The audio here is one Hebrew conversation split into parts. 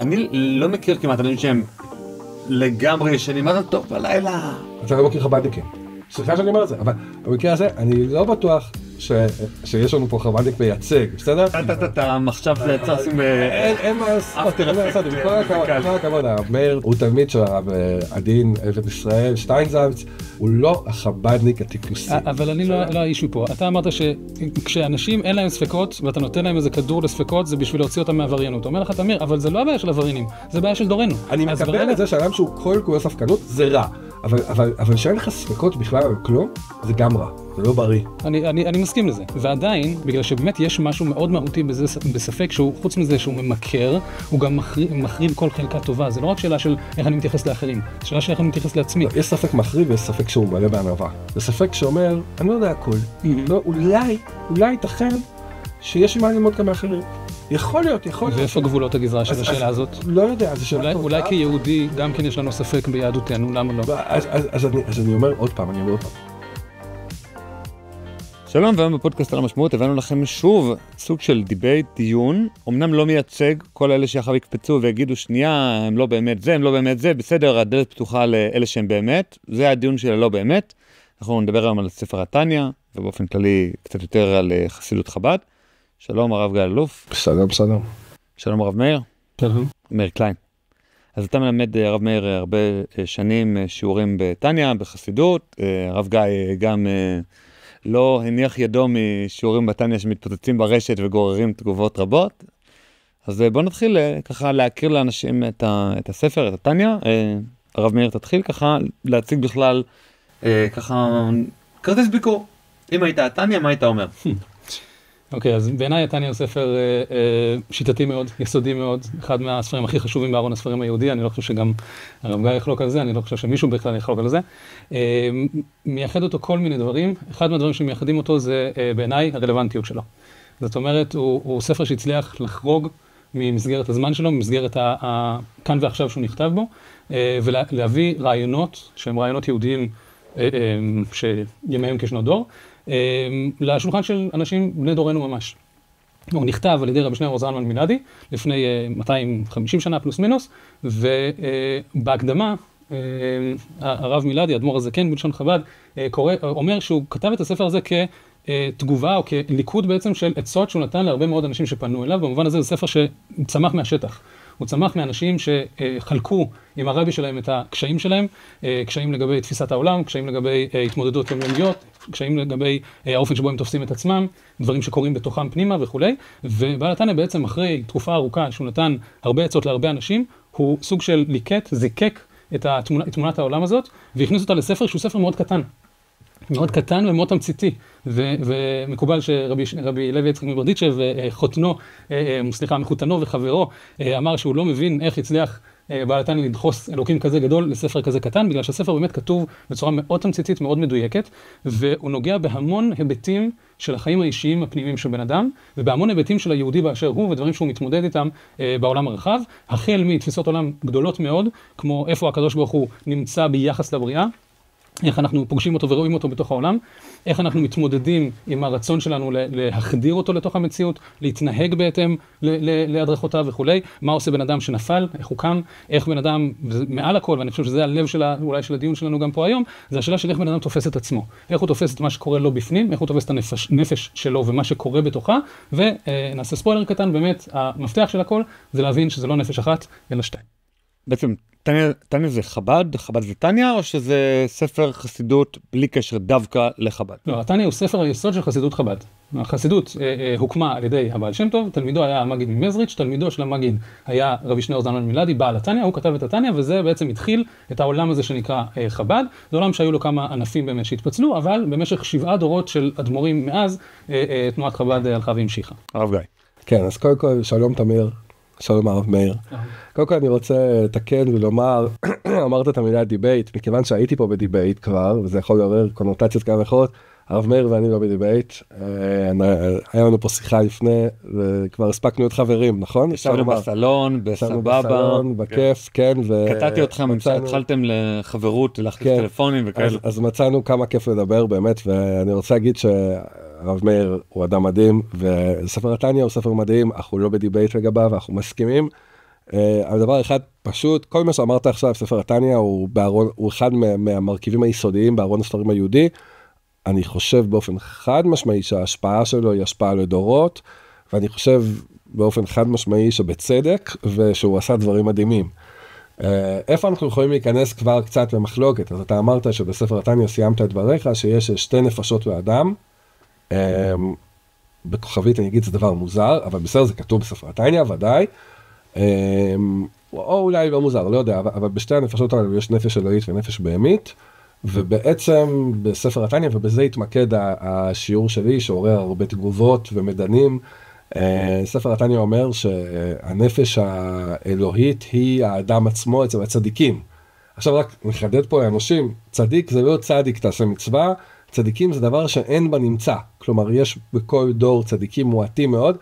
אני לא מכיר כמעט אנשים שהם לגמרי ישנים עד טוב בלילה. אתה לא מכיר חב"דניקים. סליחה שאני אומר את זה, אבל במקרה הזה אני לא בטוח שיש לנו פה חב"דניק מייצג, בסדר? אתה מחשב לצרסים אין מה לעשות, עם כל הכבוד, הרב מאיר הוא תלמיד של הרב עדין אבן ישראל שטיינזלץ, הוא לא החב"דניק הטיפוסי. אבל אני לא האיש מפה. אתה אמרת שכשאנשים אין להם ספקות ואתה נותן להם איזה כדור לספקות, זה בשביל להוציא אותם מעבריינות. אומר לך תמיר, אבל זה לא הבעיה של עבריינים, זה הבעיה של דורנו. אני מקבל את זה שאדם שהוא כל כולו ספקנות זה רע, אבל שאין לך ספקות בכלל על כלום, זה גם רע, זה לא בריא. אני מסכים לזה, ועדיין, בגלל שבאמת יש משהו מאוד מהותי בספק, שהוא חוץ מזה שהוא ממכר, הוא גם מחריב כל חלקה טובה. זה לא רק שאלה של איך אני מתייחס לאחרים, זה שאלה של איך אני מתייחס לעצמי. יש ספק מחריב ויש ספק שהוא מלא בענווה. זה ספק שאומר, אני לא יודע הכל, אולי ייתכן שיש מה ללמוד גם מאחרים. יכול להיות. ואיפה גבולות הגזרה של השאלה הזאת? לא יודע, זה שאלה טובה. אולי כיהודי גם כן יש לנו ספק ביהדותנו, למה לא? אז אני אומר עוד פעם, שלום, והיום בפודקאסט על המשמעות הבאנו לכם שוב סוג של דיבייט, דיון, אמנם לא מייצג, כל אלה שאחר יקפצו ויגידו שנייה, הם לא באמת זה, הם לא באמת זה, בסדר, הדלת פתוחה לאלה שהם באמת, זה הדיון של הלא באמת. אנחנו נדבר היום על ספר התניא, ובאופן כללי קצת יותר על חסידות חב"ד. שלום הרב גל אלוף. שלום. שלום הרב מאיר. שלום. מאיר קליין. אז אתה מלמד הרב מאיר הרבה שנים שיעורים בתניא, בחסידות, הרב גיא גם לא הניח ידו משיעורים בתניא שמתפוצצים ברשת וגוררים תגובות רבות. אז בוא נתחיל ככה להכיר לאנשים את הספר, את התניא. הרב מאיר תתחיל ככה להציג בכלל ככה כרטיס ביקור. אם היית התניא, מה היית אומר? אוקיי, אז בעיניי התניא הוא ספר שיטתי מאוד, יסודי מאוד, אחד מהספרים הכי חשובים בארון הספרים היהודי. אני לא חושב שגם הרב גיא יחלוק על זה, אני לא חושב שמישהו בכלל יחלוק על זה. מייחד אותו כל מיני דברים. אחד מהדברים שמייחדים אותו זה בעיניי הרלוונטיות שלו. זאת אומרת, הוא ספר שהצליח לחרוג ממסגרת הזמן שלו, ממסגרת כאן ועכשיו שהוא נכתב בו, ולהביא רעיונות שהם רעיונות יהודיים שימיהם כשנות דור, לשולחן של אנשים בני דורנו ממש. הוא נכתב על ידי רבי שניאור זלמן מלאדי לפני 250 שנה פלוס מינוס, ובהקדמה הרב מלאדי, אדמו"ר הזקן בלשון חב"ד, אומר שהוא כתב את הספר הזה כתגובה או כליקוד בעצם של עצות שהוא נתן להרבה מאוד אנשים שפנו אליו. במובן הזה זה ספר שצמח מהשטח. הוא צמח מאנשים שחלקו עם הרבי שלהם את הקשיים שלהם, קשיים לגבי תפיסת העולם, קשיים לגבי התמודדות יומיומיות, קשיים לגבי האופן שבו הם תופסים את עצמם, דברים שקורים בתוכם פנימה וכו'. ובעל התניא בעצם אחרי תקופה ארוכה שהוא נתן הרבה עצות להרבה אנשים, הוא סוג של זיקק את תמונת העולם הזאת, והכניס אותה לספר שהוא ספר מאוד קטן. מאוד קטן ומאוד תמציתי, ומקובל שרבי לוי יצחק מברדיצ'ב מחותנו וחברו אמר שהוא לא מבין איך הצליח בעל התניא לדחוס אלוקים כזה גדול לספר כזה קטן, בגלל שהספר באמת כתוב בצורה מאוד תמציתית, מאוד מדויקת, והוא נוגע בהמון היבטים של החיים האישיים הפנימיים של בן אדם, ובהמון היבטים של היהודי באשר הוא, ודברים שהוא מתמודד איתם בעולם הרחב, החל מתפיסות עולם גדולות מאוד, כמו איפה הקדוש ברוך הוא נמצא ביחס לבריאה, איך אנחנו פוגשים אותו ורואים אותו בתוך העולם, איך אנחנו מתמודדים עם הרצון שלנו להחדיר אותו לתוך המציאות, להתנהג בהתאם להדרכותיו וכו', מה עושה בן אדם שנפל, איך הוא קם, איך בן אדם, מעל הכל, ואני חושב שזה הלב אולי של הדיון שלנו גם פה היום, זה השאלה של איך בן אדם תופס את עצמו, איך הוא תופס את מה שקורה לו בפנים, איך הוא תופס את הנפש שלו ומה שקורה בתוכה, ונעשה ספוילר קטן, באמת המפתח של הכל זה להבין שזה לא נפש אחת, אלא שתיים. בעצם תניא זה חב"ד, חב"ד זה תניא, או שזה ספר חסידות בלי קשר דווקא לחב"ד? לא, התניא הוא ספר היסוד של חסידות חב"ד. החסידות הוקמה על ידי הבעל שם טוב, תלמידו היה המגיד ממזריץ', תלמידו של המגיד היה רבי שניאור זלמן מלאדי, בעל התניא, הוא כתב את התניא, וזה בעצם התחיל את העולם הזה שנקרא חב"ד. זה עולם שהיו לו כמה ענפים באמת שהתפצלו, אבל במשך 7 דורות של אדמו"רים מאז, תנועת חב"ד הלכה והמשיכה. הרב גיא. כן, אז קודם כל, שלום תמיר. שלום הרב מאיר. קודם כל אני רוצה לתקן ולומר, אמרת את המילה דיבייט, מכיוון שהייתי פה בדיבייט כבר, וזה יכול לעורר קונוטציות כאלה ואחרות, הרב מאיר ואני לא בדיבייט, היה לנו פה שיחה לפני, וכבר הספקנו להיות חברים, נכון? ישבנו בסלון, בסבבה. בסלון, בכיף, כן. קטעתי אתכם, התחלתם לחברות, להחליף טלפונים וכאלה. אז מצאנו כמה כיף לדבר באמת, ואני רוצה להגיד הרב מאיר הוא אדם מדהים, וספר התניא הוא ספר מדהים, אנחנו לא בדיבייט לגביו, אנחנו מסכימים, הדבר אחד פשוט, כל מה שאמרת עכשיו, ספר התניא הוא אחד מהמרכיבים היסודיים בארון הספרים היהודי. אני חושב באופן חד משמעי שההשפעה שלו היא השפעה לדורות, ואני חושב באופן חד משמעי שבצדק, ושהוא עשה דברים מדהימים. איפה אנחנו יכולים להיכנס כבר קצת במחלוקת? אז אתה אמרת שבספר התניא סיימת את דבריך, שיש 2 נפשות באדם, בכוכבית אני אגיד זה דבר מוזר, אבל בסדר זה כתוב בספר התניא, ודאי, או אולי לא מוזר, לא יודע, אבל בשתי הנפשות האלה יש נפש אלוהית ונפש בהמית, ובעצם בספר התניא, ובזה התמקד השיעור שלי, שעורר הרבה תגובות ומדנים. ספר התניא אומר שהנפש האלוהית היא האדם עצמו אצל הצדיקים. עכשיו רק נחדד פה לאנושים, צדיק זה לא צדיק תעשה מצווה, צדיקים זה דבר שאין בנמצא, כלומר יש בכל דור צדיקים מועטים מאוד.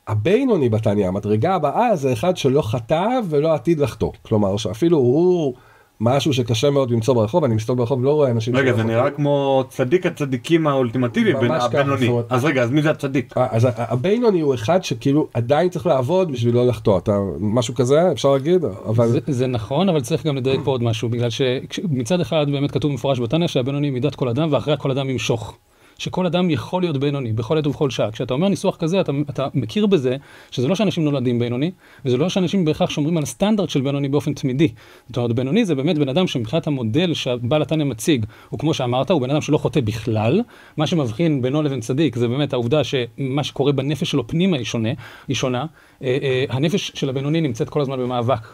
הבינוני בתניא, המדרגה הבאה זה אחד שלא חטא ולא עתיד לחטוא, כלומר שאפילו הוא משהו שקשה מאוד למצוא ברחוב, אני מסתובב ברחוב, לא רואה אנשים... רגע, זה נראה כמו צדיק הצדיקים האולטימטיבי, בין הבינוני. אז רגע, אז מי זה הצדיק? אז הבינוני הוא אחד שכאילו עדיין צריך לעבוד בשביל לא לחטוא, משהו כזה, אפשר להגיד? זה נכון, אבל צריך גם לדייק פה עוד משהו, בגלל שמצד אחד באמת כתוב מפורש בתניא שהבינוני מידת כל אדם, ואחרי כל אדם ימשוך. שכל אדם יכול להיות בינוני, בכל עת ובכל שעה. כשאתה אומר ניסוח כזה, אתה מכיר בזה, שזה לא שאנשים נולדים בינוני, וזה לא שאנשים בהכרח שומרים על סטנדרט של בינוני באופן תמידי. זאת אומרת, בינוני זה באמת בן אדם שמבחינת המודל שהבעל התניא מציג, הוא כמו שאמרת, הוא בן אדם שלא חוטא בכלל. מה שמבחין בינו לבין צדיק, זה באמת העובדה שמה שקורה בנפש שלו פנימה היא שונה. הנפש של הבינוני נמצאת כל הזמן במאבק.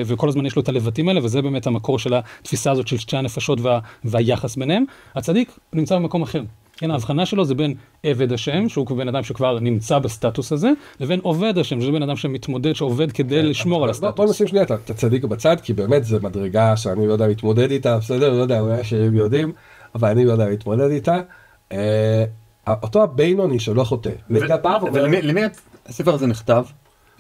וכל הזמן יש לו את הלבטים האלה, וזה באמת המקור של התפיסה הזאת של 2 הנפשות והיחס ביניהם. הצדיק נמצא במקום אחר. כן, ההבחנה שלו זה בין עבד השם, שהוא בן אדם שכבר נמצא בסטטוס הזה, לבין עובד השם, שזה בן אדם שמתמודד, שעובד כדי לשמור על הסטטוס. בוא נשים שנייה את הצדיק בצד, כי באמת זה מדרגה שאני לא יודע להתמודד איתה, בסדר? לא יודע, אולי שהם יודעים, אבל אני לא יודע להתמודד איתה. אותו הבינוני שלא חוטא. למי הספר הזה נכתב?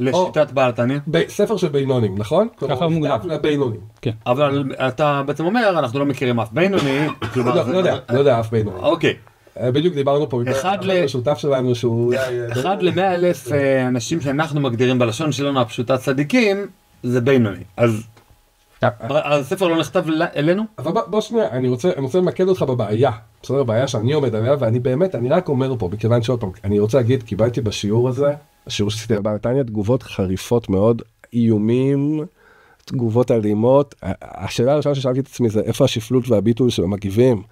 לשיטת בעל התניא? ספר של בינונים, נכון? ככה מוגדר. לבינונים. כן. אבל אתה בעצם אומר, אנחנו לא מכירים אף בינוני. לא יודע אף בינוני. אוקיי. בדיוק דיברנו פה, השותף שלנו שהוא... 1 ל-100,000 אנשים שאנחנו מגדירים בלשון שלנו הפשוטה צדיקים, זה בינוני. אז הספר לא נכתב אלינו? אבל בוא שנייה, אני רוצה למקד אותך בבעיה. בסדר, בעיה שאני עומד עליה, ואני באמת, אני רק אומר פה, מכיוון שעוד פעם, אני רוצה להגיד, קיבלתי בשיעור הזה, השיעור שעשיתי בבעל התניא, תגובות חריפות מאוד, איומים, תגובות אלימות. השאלה הראשונה ששאלתי את עצמי זה, איפה השפלות והביטול של המגיבים?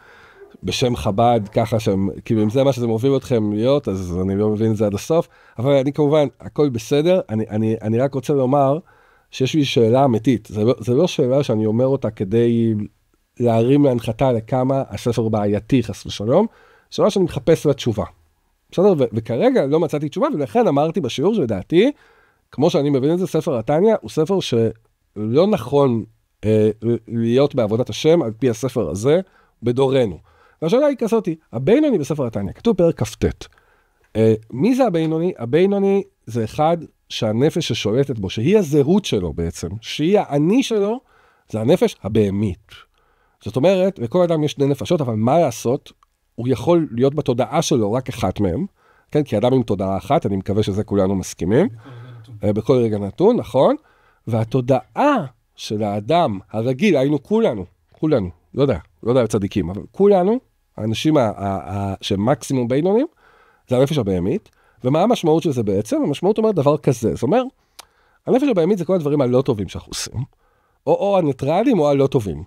בשם חב"ד, ככה שהם, כאילו אם זה מה שזה מוביל אתכם להיות, אז אני לא מבין את זה עד הסוף, אבל אני כמובן, הכל בסדר, אני רק רוצה לומר, שיש לי שאלה אמיתית, זה לא שאלה שאני אומר אותה כדי להרים להנחתה לכמה הספר בעייתי חס ושלום, שאלה שאני מחפש לה תשובה. בסדר? וכרגע לא מצאתי תשובה, ולכן אמרתי בשיעור שלדעתי, כמו שאני מבין את זה, ספר התניא הוא ספר שלא נכון להיות בעבודת השם על פי הספר הזה בדורנו. והשאלה היא כזאת, הבינוני בספר התניא, כתוב פרק כ"ט. מי זה הבינוני? הבינוני זה אחד שהנפש ששולטת בו, שהיא הזהות שלו בעצם, שהיא האני שלו, זה הנפש הבהמית. זאת אומרת, לכל אדם יש 2 נפשות, אבל מה לעשות? הוא יכול להיות בתודעה שלו רק אחת מהם, כן? כי אדם עם תודעה אחת, אני מקווה שזה כולנו מסכימים. בכל רגע נתון, נכון? והתודעה של האדם הרגיל, היינו כולנו, לא יודע צדיקים, אבל כולנו, האנשים שמקסימום בינונים, זה הנפש הבהמית. ומה המשמעות של זה בעצם? המשמעות אומרת דבר כזה, זאת אומרת, הנפש הבהמית זה כל הדברים הלא טובים שאנחנו עושים, או הניטרלים או הלא טובים.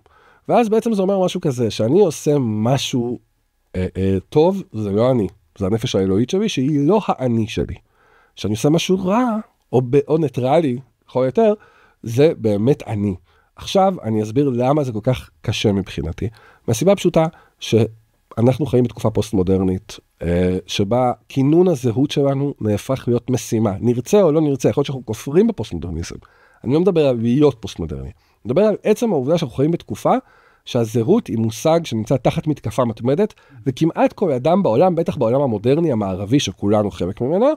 ואז בעצם זה אומר משהו כזה, שאני עושה משהו טוב, זה לא אני, זה הנפש האלוהית שלי, שהיא לא האני שלי. שאני עושה משהו רע, או ניטרלי, יכול יותר, זה באמת אני. עכשיו אני אסביר למה זה כל כך קשה מבחינתי. מהסיבה פשוטה שאנחנו חיים בתקופה פוסט-מודרנית, שבה כינון הזהות שלנו נהפך להיות משימה. נרצה או לא נרצה, יכול להיות שאנחנו כופרים בפוסט-מודרניזם. אני לא מדבר על להיות פוסט-מודרני. אני מדבר על עצם העובדה שאנחנו חיים בתקופה שהזהות היא מושג שנמצא תחת מתקפה מתמדת, וכמעט כל אדם בעולם, בטח בעולם המודרני המערבי שכולנו חלק ממנו,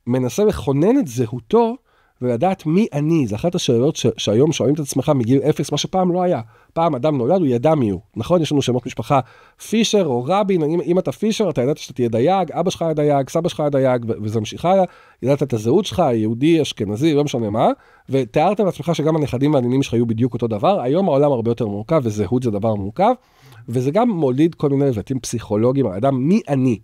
מנסה לכונן את זהותו ולדעת מי אני, זה אחת השאלות שהיום שואלים את עצמך מגיל 0, מה שפעם לא היה. פעם אדם נולד, הוא ידע מי הוא. נכון, יש לנו שמות משפחה, פישר או רבין, אם אתה פישר, אתה ידעת שאתה תהיה דייג, אבא שלך היה דייג, סבא שלך היה דייג, וזה ממשיך הלאה, ידעת את הזהות שלך, יהודי, אשכנזי, לא משנה מה, ותיארת לעצמך שגם הנכדים והנינים שלך יהיו בדיוק אותו דבר. היום העולם הרבה יותר מורכב, וזהות זה דבר מורכב, וזה גם מוליד כל מיני לבטים פסיכולוגיים, האדם, מי אני?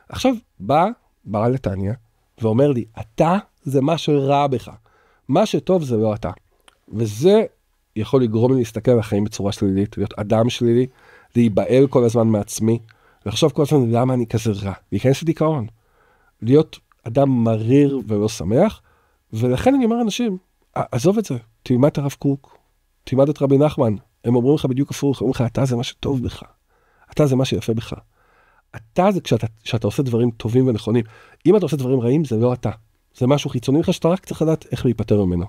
עכשיו בא בעל נתניה, ואומר לי, אתה זה מה שרע בך. מה שטוב זה לא אתה. וזה יכול לגרום לי להסתכל על החיים בצורה שלילית, להיות אדם שלילי, להיבעל כל הזמן מעצמי, לחשוב כל הזמן למה אני כזה רע, להיכנס לדיכאון, להיות אדם מריר ולא שמח, ולכן אני אומר לאנשים, עזוב את זה, תלמד את הרב קוק, תלמד את רבי נחמן, הם אומרים לך בדיוק הפוך, אומרים לך, אתה זה מה שטוב בך, אתה זה מה שיפה בך, אתה זה כשאתה עושה דברים טובים ונכונים, אם אתה עושה דברים רעים זה לא אתה, זה משהו חיצוני לך שאתה רק צריך לדעת איך להיפטר ממנו.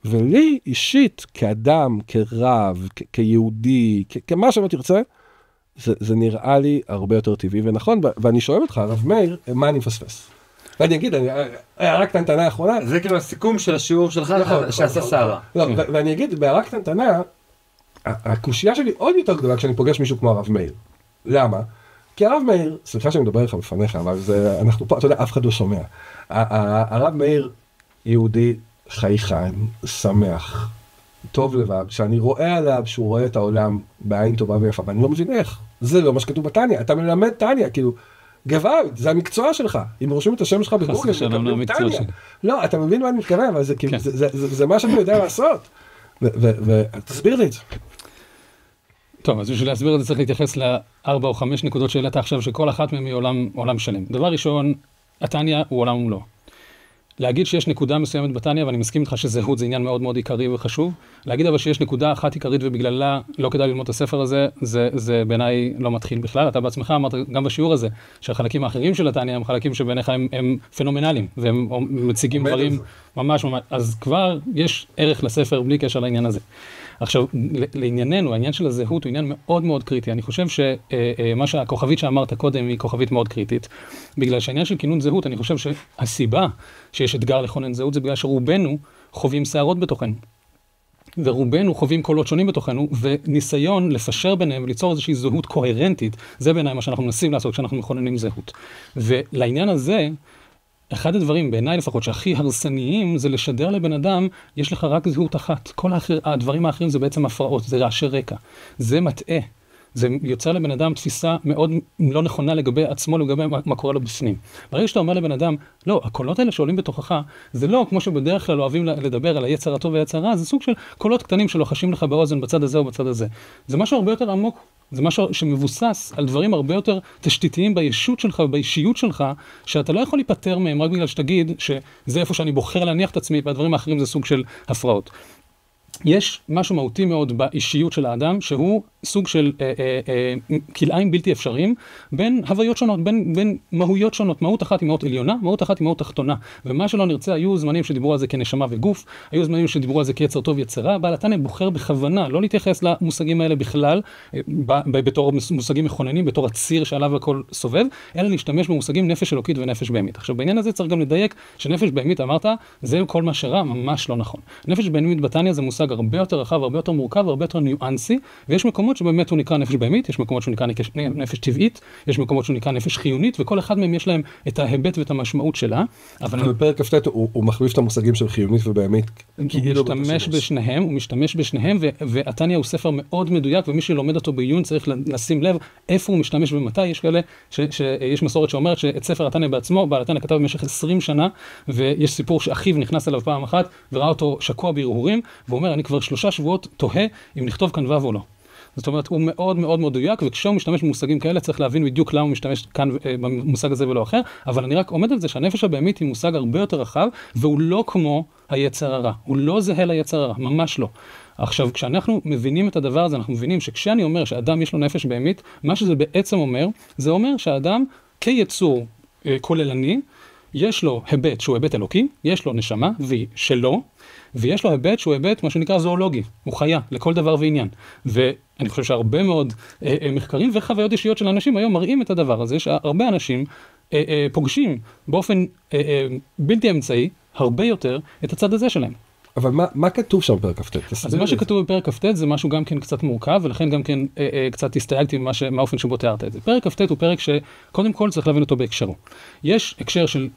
ולי אישית, כאדם, כרב, כיהודי, כמה שלא תרצה, זה נראה לי הרבה יותר טבעי ונכון, ואני שואל אותך, הרב מאיר, מה אני מפספס? ואני אגיד, הערה קטנטנה האחרונה, זה כאילו הסיכום של השיעור שלך שעשה שרה. לא, ואני אגיד, בהערה קטנטנה, הקושייה שלי עוד יותר גדולה כשאני פוגש מישהו כמו הרב מאיר. למה? כי הרב מאיר, סליחה שאני מדבר לך בפניך, אבל אנחנו פה, אתה יודע, אף אחד לא שומע. הרב מאיר יהודי חייכן, שמח, טוב לבב, שאני רואה עליו שהוא רואה את העולם בעין טובה ויפה, ואני לא מבין איך. זה לא מה שכתוב בתניה, אתה מלמד תניה, כאילו, גוואלד, זה המקצוע שלך. אם רושמים את השם שלך בגוגל, לא, אתה מבין מה אני מתכוון, אבל זה מה שאני יודע לעשות. ותסביר לי את זה. טוב, אז בשביל להסביר את זה צריך להתייחס ל4 או 5 נקודות שהעלית עכשיו, שכל אחת מהן היא עולם שלם. דבר ראשון, התניה הוא עולם ומלואו. להגיד שיש נקודה מסוימת בתניה, ואני מסכים איתך שזהות זה עניין מאוד מאוד עיקרי וחשוב, להגיד אבל שיש נקודה אחת עיקרית ובגללה לא כדאי ללמוד את הספר הזה, זה בעיניי לא מתחיל בכלל. אתה בעצמך אמרת גם בשיעור הזה, שהחלקים האחרים של התניה הם חלקים שבעיניך הם פנומנליים, והם מציגים דברים ממש, אז כבר יש ערך לספר בלי קשר לעניין הזה. עכשיו, לענייננו, העניין של הזהות הוא עניין מאוד מאוד קריטי. אני חושב שמה שהכוכבית שאמרת קודם היא כוכבית מאוד קריטית. בגלל שהעניין של כינון זהות, אני חושב שהסיבה שיש אתגר לכונן זהות, זה בגלל שרובנו חווים שערות בתוכנו. ורובנו חווים קולות שונים בתוכנו, וניסיון לפשר ביניהם וליצור איזושהי זהות קוהרנטית, זה בעיניי מה שאנחנו מנסים לעשות כשאנחנו מכוננים זהות. ולעניין הזה, אחד הדברים, בעיניי לפחות, שהכי הרסניים, זה לשדר לבן אדם, יש לך רק זהות אחת. כל הדברים האחרים זה בעצם הפרעות, זה רעשי רקע. זה מטעה. זה יוצר לבן אדם תפיסה מאוד לא נכונה לגבי עצמו, לגבי מה קורה לו בפנים. ברגע שאתה אומר לבן אדם, לא, הקולות האלה שעולים בתוכך, זה לא כמו שבדרך כלל אוהבים לדבר על היצר הטוב והיצר רע, זה סוג של קולות קטנים שלוחשים לך באוזן בצד הזה או בצד הזה. זה משהו הרבה יותר עמוק, זה משהו שמבוסס על דברים הרבה יותר תשתיתיים בישות שלך ובאישיות שלך, שאתה לא יכול להיפטר מהם רק בגלל שתגיד שזה איפה שאני בוחר להניח את עצמי, והדברים האחרים זה סוג של הפרעות. יש משהו מהותי מאוד באישיות של האדם, שהוא סוג של כלאיים בלתי אפשריים, בין הוויות שונות, בין מהויות שונות. מהות אחת היא מהות עליונה, מהות אחת היא מהות תחתונה. ומה שלא נרצה, היו זמנים שדיברו על זה כנשמה וגוף, היו זמנים שדיברו על זה כיצר טוב יצר רע. בעל התניא בוחר בכוונה לא להתייחס למושגים האלה בכלל, בתור מושגים מכוננים, בתור הציר שעליו הכל סובב, אלא להשתמש במושגים נפש אלוקית ונפש בהמית. עכשיו, בעניין הזה צריך גם לדייק שנפש בהמית, אמרת, זה כל מה שרע, ממש לא נכון. נפש בהמית בתניא זה מושג הרבה יותר רחב, הרבה יותר מורכב, הרבה יותר ניואנסי, ויש מקומות שבאמת הוא נקרא נפש בהמית, יש מקומות שהוא נקרא נפש טבעית, יש מקומות שהוא נקרא נפש חיונית, וכל אחד מהם יש להם את ההיבט ואת המשמעות שלה. אבל בפרק כ"ט הוא מחליף את המושגים של חיונית ובהמית. הוא משתמש בשניהם, והתניא הוא ספר מאוד מדויק, ומי שלומד אותו בעיון צריך לשים לב איפה הוא משתמש ומתי. יש כאלה שיש מסורת שאומרת שאת ספר התניא בעצמו, בעל התניא כתב במשך 20 שנה, ויש סיפור שאחיו נכנס אליו פעם אחת, וראה אותו שקוע בהרהורים, ואומר, אני כבר 3 שבועות תוהה אם נכתוב כאן וו או לא. זאת אומרת, הוא מאוד מאוד מאוד מדויק, וכשהוא משתמש במושגים כאלה, צריך להבין בדיוק למה הוא משתמש כאן במושג הזה ולא אחר, אבל אני רק עומד על זה שהנפש הבהמית היא מושג הרבה יותר רחב, והוא לא כמו היצר הרע. הוא לא זהה ליצר הרע, ממש לא. עכשיו, כשאנחנו מבינים את הדבר הזה, אנחנו מבינים שכשאני אומר שאדם יש לו נפש בהמית, מה שזה בעצם אומר, זה אומר שהאדם כיצור כוללני, יש לו היבט שהוא היבט אלוקי, יש לו נשמה, והיא שלו, ויש לו היבט שהוא היבט, מה שנקרא זואולוגי, הוא חיה לכל דבר ועניין. ואני חושב שהרבה מאוד מחקרים וחוויות אישיות של אנשים היום מראים את הדבר הזה, שהרבה אנשים פוגשים באופן בלתי אמצעי, הרבה יותר את הצד הזה שלהם. אבל מה כתוב שם בפרק כ"ט? אז מה שכתוב בפרק כ"ט זה משהו גם כן קצת מורכב, ולכן גם כן קצת הסתייגתי מהאופן שבו תיארת את זה. פרק כ"ט הוא פרק שקודם כל צריך להבין אותו בהקשרו. יש הקשר של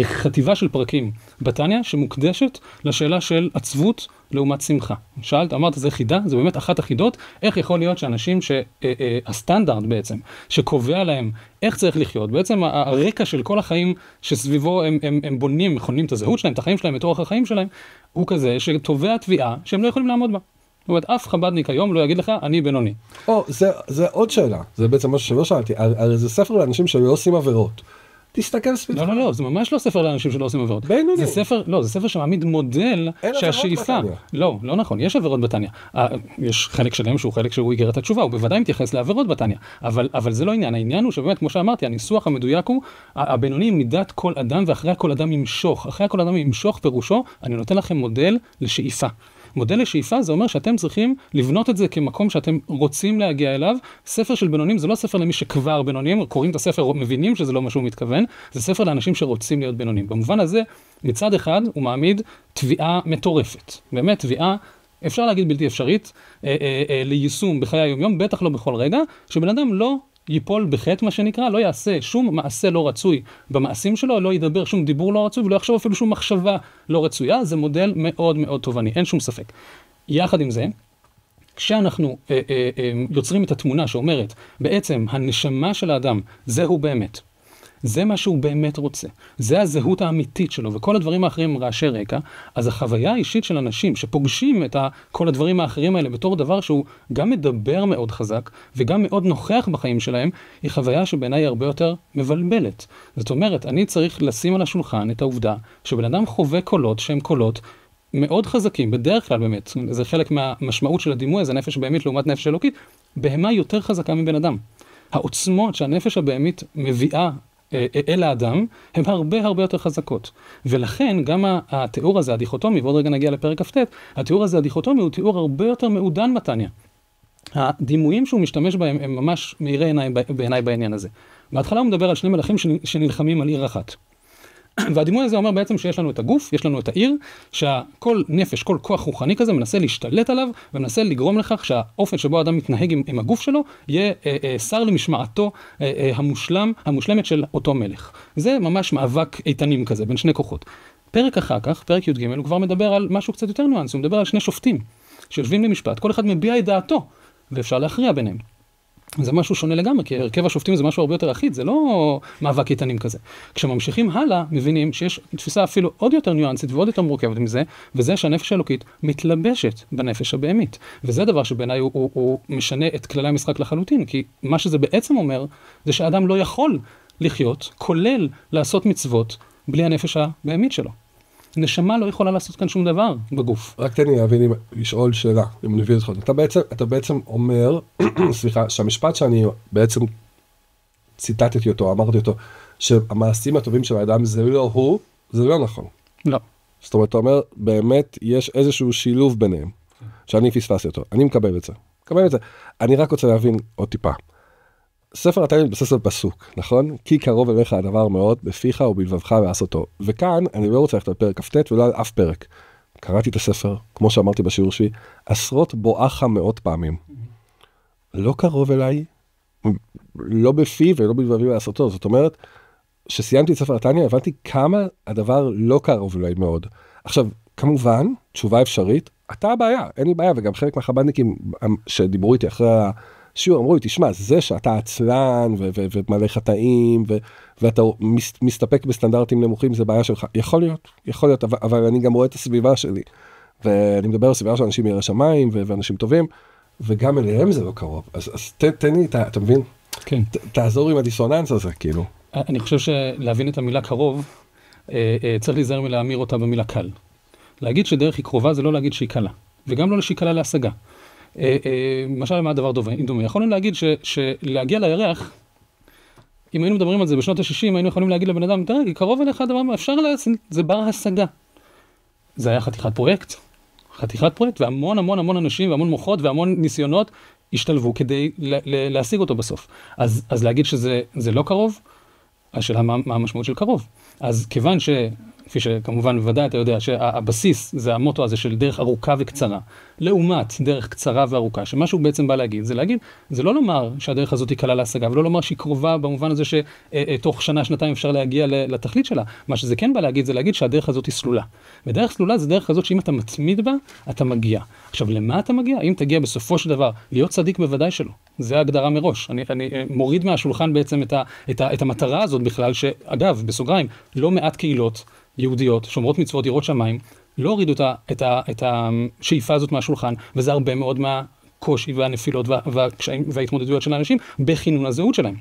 חטיבה של פרקים בתניא שמוקדשת לשאלה של עצבות לעומת שמחה. שאלת, אמרת, זה חידה, זה באמת אחת החידות, איך יכול להיות שאנשים שהסטנדרט בעצם, שקובע להם איך צריך לחיות, בעצם הרקע של כל החיים שסביבו הם בונים, מכונים את הזהות שלהם, את החיים שלהם, את אורח החיים שלהם, הוא כזה שתובע תביעה שהם לא יכולים לעמוד בה. זאת אומרת, אף חבדניק היום לא יגיד לך, אני בינוני. זה עוד שאלה, זה בעצם משהו שלא שאלתי, הרי זה ספר לאנשים שלא עושים עבירות. תסתכל סביבך. לא, זה ממש לא ספר לאנשים שלא עושים עבירות. בינוני. זה ספר שמעמיד מודל שהשאיפה. לא נכון, יש עבירות בתניא. יש חלק שלהם שהוא חלק שהוא יגר את התשובה, הוא בוודאי מתייחס לעבירות בתניא. אבל זה לא עניין, העניין הוא שבאמת, כמו שאמרתי, הניסוח המדויק הוא, הבינוני מידת כל אדם, ואחרי כל אדם ימשוך. אחרי כל אדם ימשוך פירושו, אני נותן לכם מודל לשאיפה. מודל לשאיפה זה אומר שאתם צריכים לבנות את זה כמקום שאתם רוצים להגיע אליו. ספר של בינונים זה לא ספר למי שכבר בינונים, קוראים את הספר, מבינים שזה לא מה שהוא מתכוון, זה ספר לאנשים שרוצים להיות בינונים. במובן הזה, מצד אחד הוא מעמיד תביעה מטורפת, באמת תביעה, אפשר להגיד בלתי אפשרית, ליישום בחיי היום-יום, בטח לא בכל רגע, שבן אדם לא ייפול בחטא מה שנקרא, לא יעשה שום מעשה לא רצוי במעשים שלו, לא ידבר שום דיבור לא רצוי, ולא יחשוב אפילו שום מחשבה לא רצויה, זה מודל מאוד מאוד תובעני, אין שום ספק. יחד עם זה, כשאנחנו יוצרים את התמונה שאומרת, בעצם הנשמה של האדם, זהו באמת. זה מה שהוא באמת רוצה. זה הזהות האמיתית שלו, וכל הדברים האחרים רעשי רקע, אז החוויה האישית של אנשים שפוגשים את כל הדברים האחרים האלה בתור דבר שהוא גם מדבר מאוד חזק, וגם מאוד נוכח בחיים שלהם, היא חוויה שבעיניי הרבה יותר מבלבלת. זאת אומרת, אני צריך לשים על השולחן את העובדה שבן אדם חווה קולות שהם קולות מאוד חזקים, בדרך כלל באמת, זה חלק מהמשמעות של הדימוי, זה נפש בהמית לעומת נפש אלוקית, בהמה יותר חזקה מבן אדם. העוצמות שהנפש הבהמית מביאה אל האדם, הן הרבה הרבה יותר חזקות. ולכן גם התיאור הזה, הדיכוטומי, ועוד רגע נגיע לפרק כ"ט, התיאור הזה, הדיכוטומי, הוא תיאור הרבה יותר מעודן בתניא. הדימויים שהוא משתמש בהם הם ממש מאירי עיניים בעיניי בעניין הזה. בהתחלה הוא מדבר על שני מלאכים שנלחמים על עיר אחת. והדימוי הזה אומר בעצם שיש לנו את הגוף, יש לנו את העיר, שכל נפש, כל כוח רוחני כזה מנסה להשתלט עליו, ומנסה לגרום לכך שהאופן שבו האדם מתנהג עם הגוף שלו, יהיה שר למשמעתו המושלמת של אותו מלך. זה ממש מאבק איתנים כזה, בין שני כוחות. פרק אחר כך, פרק י"ג, הוא כבר מדבר על משהו קצת יותר ניואנס, הוא מדבר על שני שופטים, שיושבים למשפט, כל אחד מביע את דעתו, ואפשר להכריע ביניהם. זה משהו שונה לגמרי, כי הרכב השופטים זה משהו הרבה יותר אחיד, זה לא מאבק איתנים כזה. כשממשיכים הלאה, מבינים שיש תפיסה אפילו עוד יותר ניואנסית ועוד יותר מורכבת מזה, וזה שהנפש האלוקית מתלבשת בנפש הבהמית. וזה דבר שבעיניי הוא משנה את כללי המשחק לחלוטין, כי מה שזה בעצם אומר, זה שהאדם לא יכול לחיות, כולל לעשות מצוות, בלי הנפש הבהמית שלו. נשמה לא יכולה לעשות כאן שום דבר בגוף. רק תן לי להבין, לשאול שאלה, אם אני מבין אותך. אתה בעצם אומר, סליחה, שהמשפט שאני בעצם ציטטתי אותו, אמרתי אותו, שהמעשים הטובים של האדם זה לא הוא, זה לא נכון. לא. זאת אומרת, אתה אומר, באמת יש איזשהו שילוב ביניהם, שאני פספסתי אותו. אני מקבל את זה. אני רק רוצה להבין עוד טיפה. ספר התניא מתבסס על פסוק, נכון? כי קרוב אליך הדבר מאוד, בפיך ובלבבך לעשותו. וכאן אני לא רוצה ללכת על פרק כ"ט ולא על אף פרק. קראתי את הספר, כמו שאמרתי בשיעור שלי, עשרות בואכה מאות פעמים. לא קרוב אליי, לא בפי ולא בלבבי לעשותו. זאת אומרת, שסיימתי את ספר התניא, הבנתי כמה הדבר לא קרוב אליי מאוד. עכשיו, כמובן, תשובה אפשרית, אתה הבעיה, אין לי בעיה, וגם חלק מהחב"דניקים שדיברו איתי אחרי שיעור, אמרו לי, תשמע, זה שאתה עצלן ומלא חטאים, ואתה מסתפק בסטנדרטים נמוכים, זה בעיה שלך. יכול להיות, אבל אני גם רואה את הסביבה שלי, ואני מדבר על סביבה של אנשים מירא שמיים, ואנשים טובים, וגם אליהם זה לא קרוב. אז תן לי, אתה מבין? כן. תעזור עם הדיסוננס הזה, כאילו. אני חושב שלהבין את המילה קרוב, צריך להיזהר מלהמיר אותה במילה קל. להגיד שדרך היא קרובה, זה לא להגיד שהיא קלה, וגם לא שהיא קלה להשגה. למשל, מה הדבר דומה? יכולנו להגיד שלהגיע לירח, אם היינו מדברים על זה בשנות ה-60, היינו יכולים להגיד לבן אדם, תראה, קרוב אליך הדבר, אפשר לעשות, זה בר השגה. זה היה חתיכת פרויקט, והמון המון המון אנשים, והמון מוחות, והמון ניסיונות השתלבו כדי להשיג אותו בסוף. אז להגיד שזה לא קרוב, השאלה מה המשמעות של קרוב. אז כיוון כפי שכמובן בוודאי אתה יודע שהבסיס זה המוטו הזה של דרך ארוכה וקצרה, לעומת דרך קצרה וארוכה, שמה שהוא בעצם בא להגיד, זה לא לומר שהדרך הזאת היא קלה להשגה, ולא לומר שהיא קרובה במובן הזה שתוך שנה, שנתיים אפשר להגיע לתכלית שלה. מה שזה כן בא להגיד, זה להגיד שהדרך הזאת היא סלולה. ודרך סלולה זה דרך הזאת שאם אתה מתמיד בה, אתה מגיע. עכשיו, למה אתה מגיע? אם תגיע בסופו של דבר, להיות צדיק בוודאי שלא. זה ההגדרה מראש. אני מוריד מהשולחן בעצם את המטרה הזאת בכלל, שאגב, בסוגריים, לא מעט קהילות יהודיות, שומרות מצוות, יראות שמיים, לא הורידו את השאיפה הזאת מהשולחן, וזה הרבה מאוד מהקושי והנפילות והקשיים וההתמודדויות של האנשים בכינון הזהות שלהם.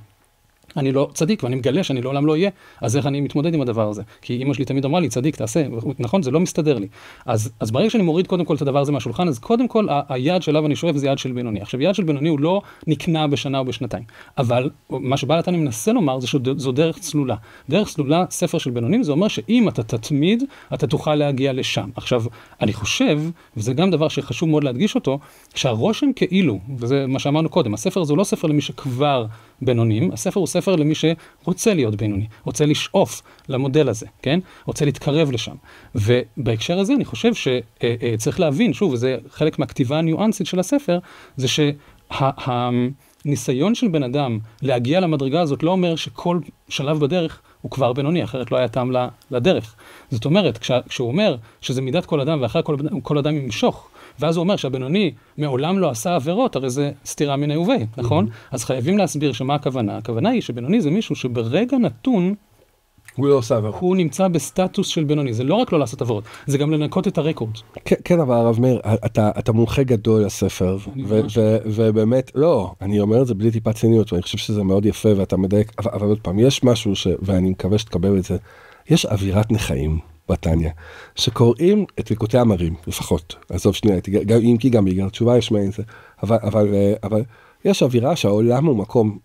אני לא צדיק, ואני מגלה שאני לעולם לא אהיה, אז איך אני מתמודד עם הדבר הזה? כי אמא שלי תמיד אמרה לי, צדיק, תעשה, נכון, זה לא מסתדר לי. אז ברגע שאני מוריד קודם כל את הדבר הזה מהשולחן, אז קודם כל היעד שלו אני שואף זה יעד של בינוני. עכשיו, יעד של בינוני הוא לא נקנה בשנה או בשנתיים, אבל מה שבעל התניא מנסה לומר זה שזו דרך צלולה. דרך צלולה, ספר של בינונים, זה אומר שאם אתה תתמיד, אתה תוכל להגיע לשם. עכשיו, אני חושב, וזה גם דבר שחשוב מאוד להדגיש אותו, שהרושם כאילו, וזה מה שאמרנו קודם, הספר זה לא ספר למי שכבר בינונים, הספר הוא ספר למי שרוצה להיות בינוני, רוצה לשאוף למודל הזה, כן? רוצה להתקרב לשם. ובהקשר הזה אני חושב שצריך להבין, שוב, וזה חלק מהכתיבה הניואנסית של הספר, זה שהניסיון של בן אדם להגיע למדרגה הזאת לא אומר שכל שלב בדרך הוא כבר בינוני, אחרת לא היה טעם לדרך. זאת אומרת, כשהוא אומר שזה מידת כל אדם ואחרי כל אדם ימשוך, ואז הוא אומר שהבינוני מעולם לא עשה עבירות, הרי זה סתירה מן היובי, נכון? אז חייבים להסביר שמה הכוונה. הכוונה היא שבינוני זה מישהו שברגע נתון, הוא לא עושה עבירות. הוא נמצא בסטטוס של בינוני. זה לא רק לא לעשות עבירות, זה גם לנקות את הרקורד. כן, אבל הרב מאיר, אתה מומחה גדול לספר, ובאמת, לא, אני אומר את זה בלי טיפת ציניות, ואני חושב שזה מאוד יפה, ואתה מדייק, אבל עוד פעם, יש משהו ואני מקווה שתקבל את זה, יש אווירת נחיים. בתניא, שקוראים את ליקוטי המרים, לפחות, עזוב שנייה, אם כי גם בגלל תשובה יש מעין זה, אבל יש אווירה שהעולם הוא מקום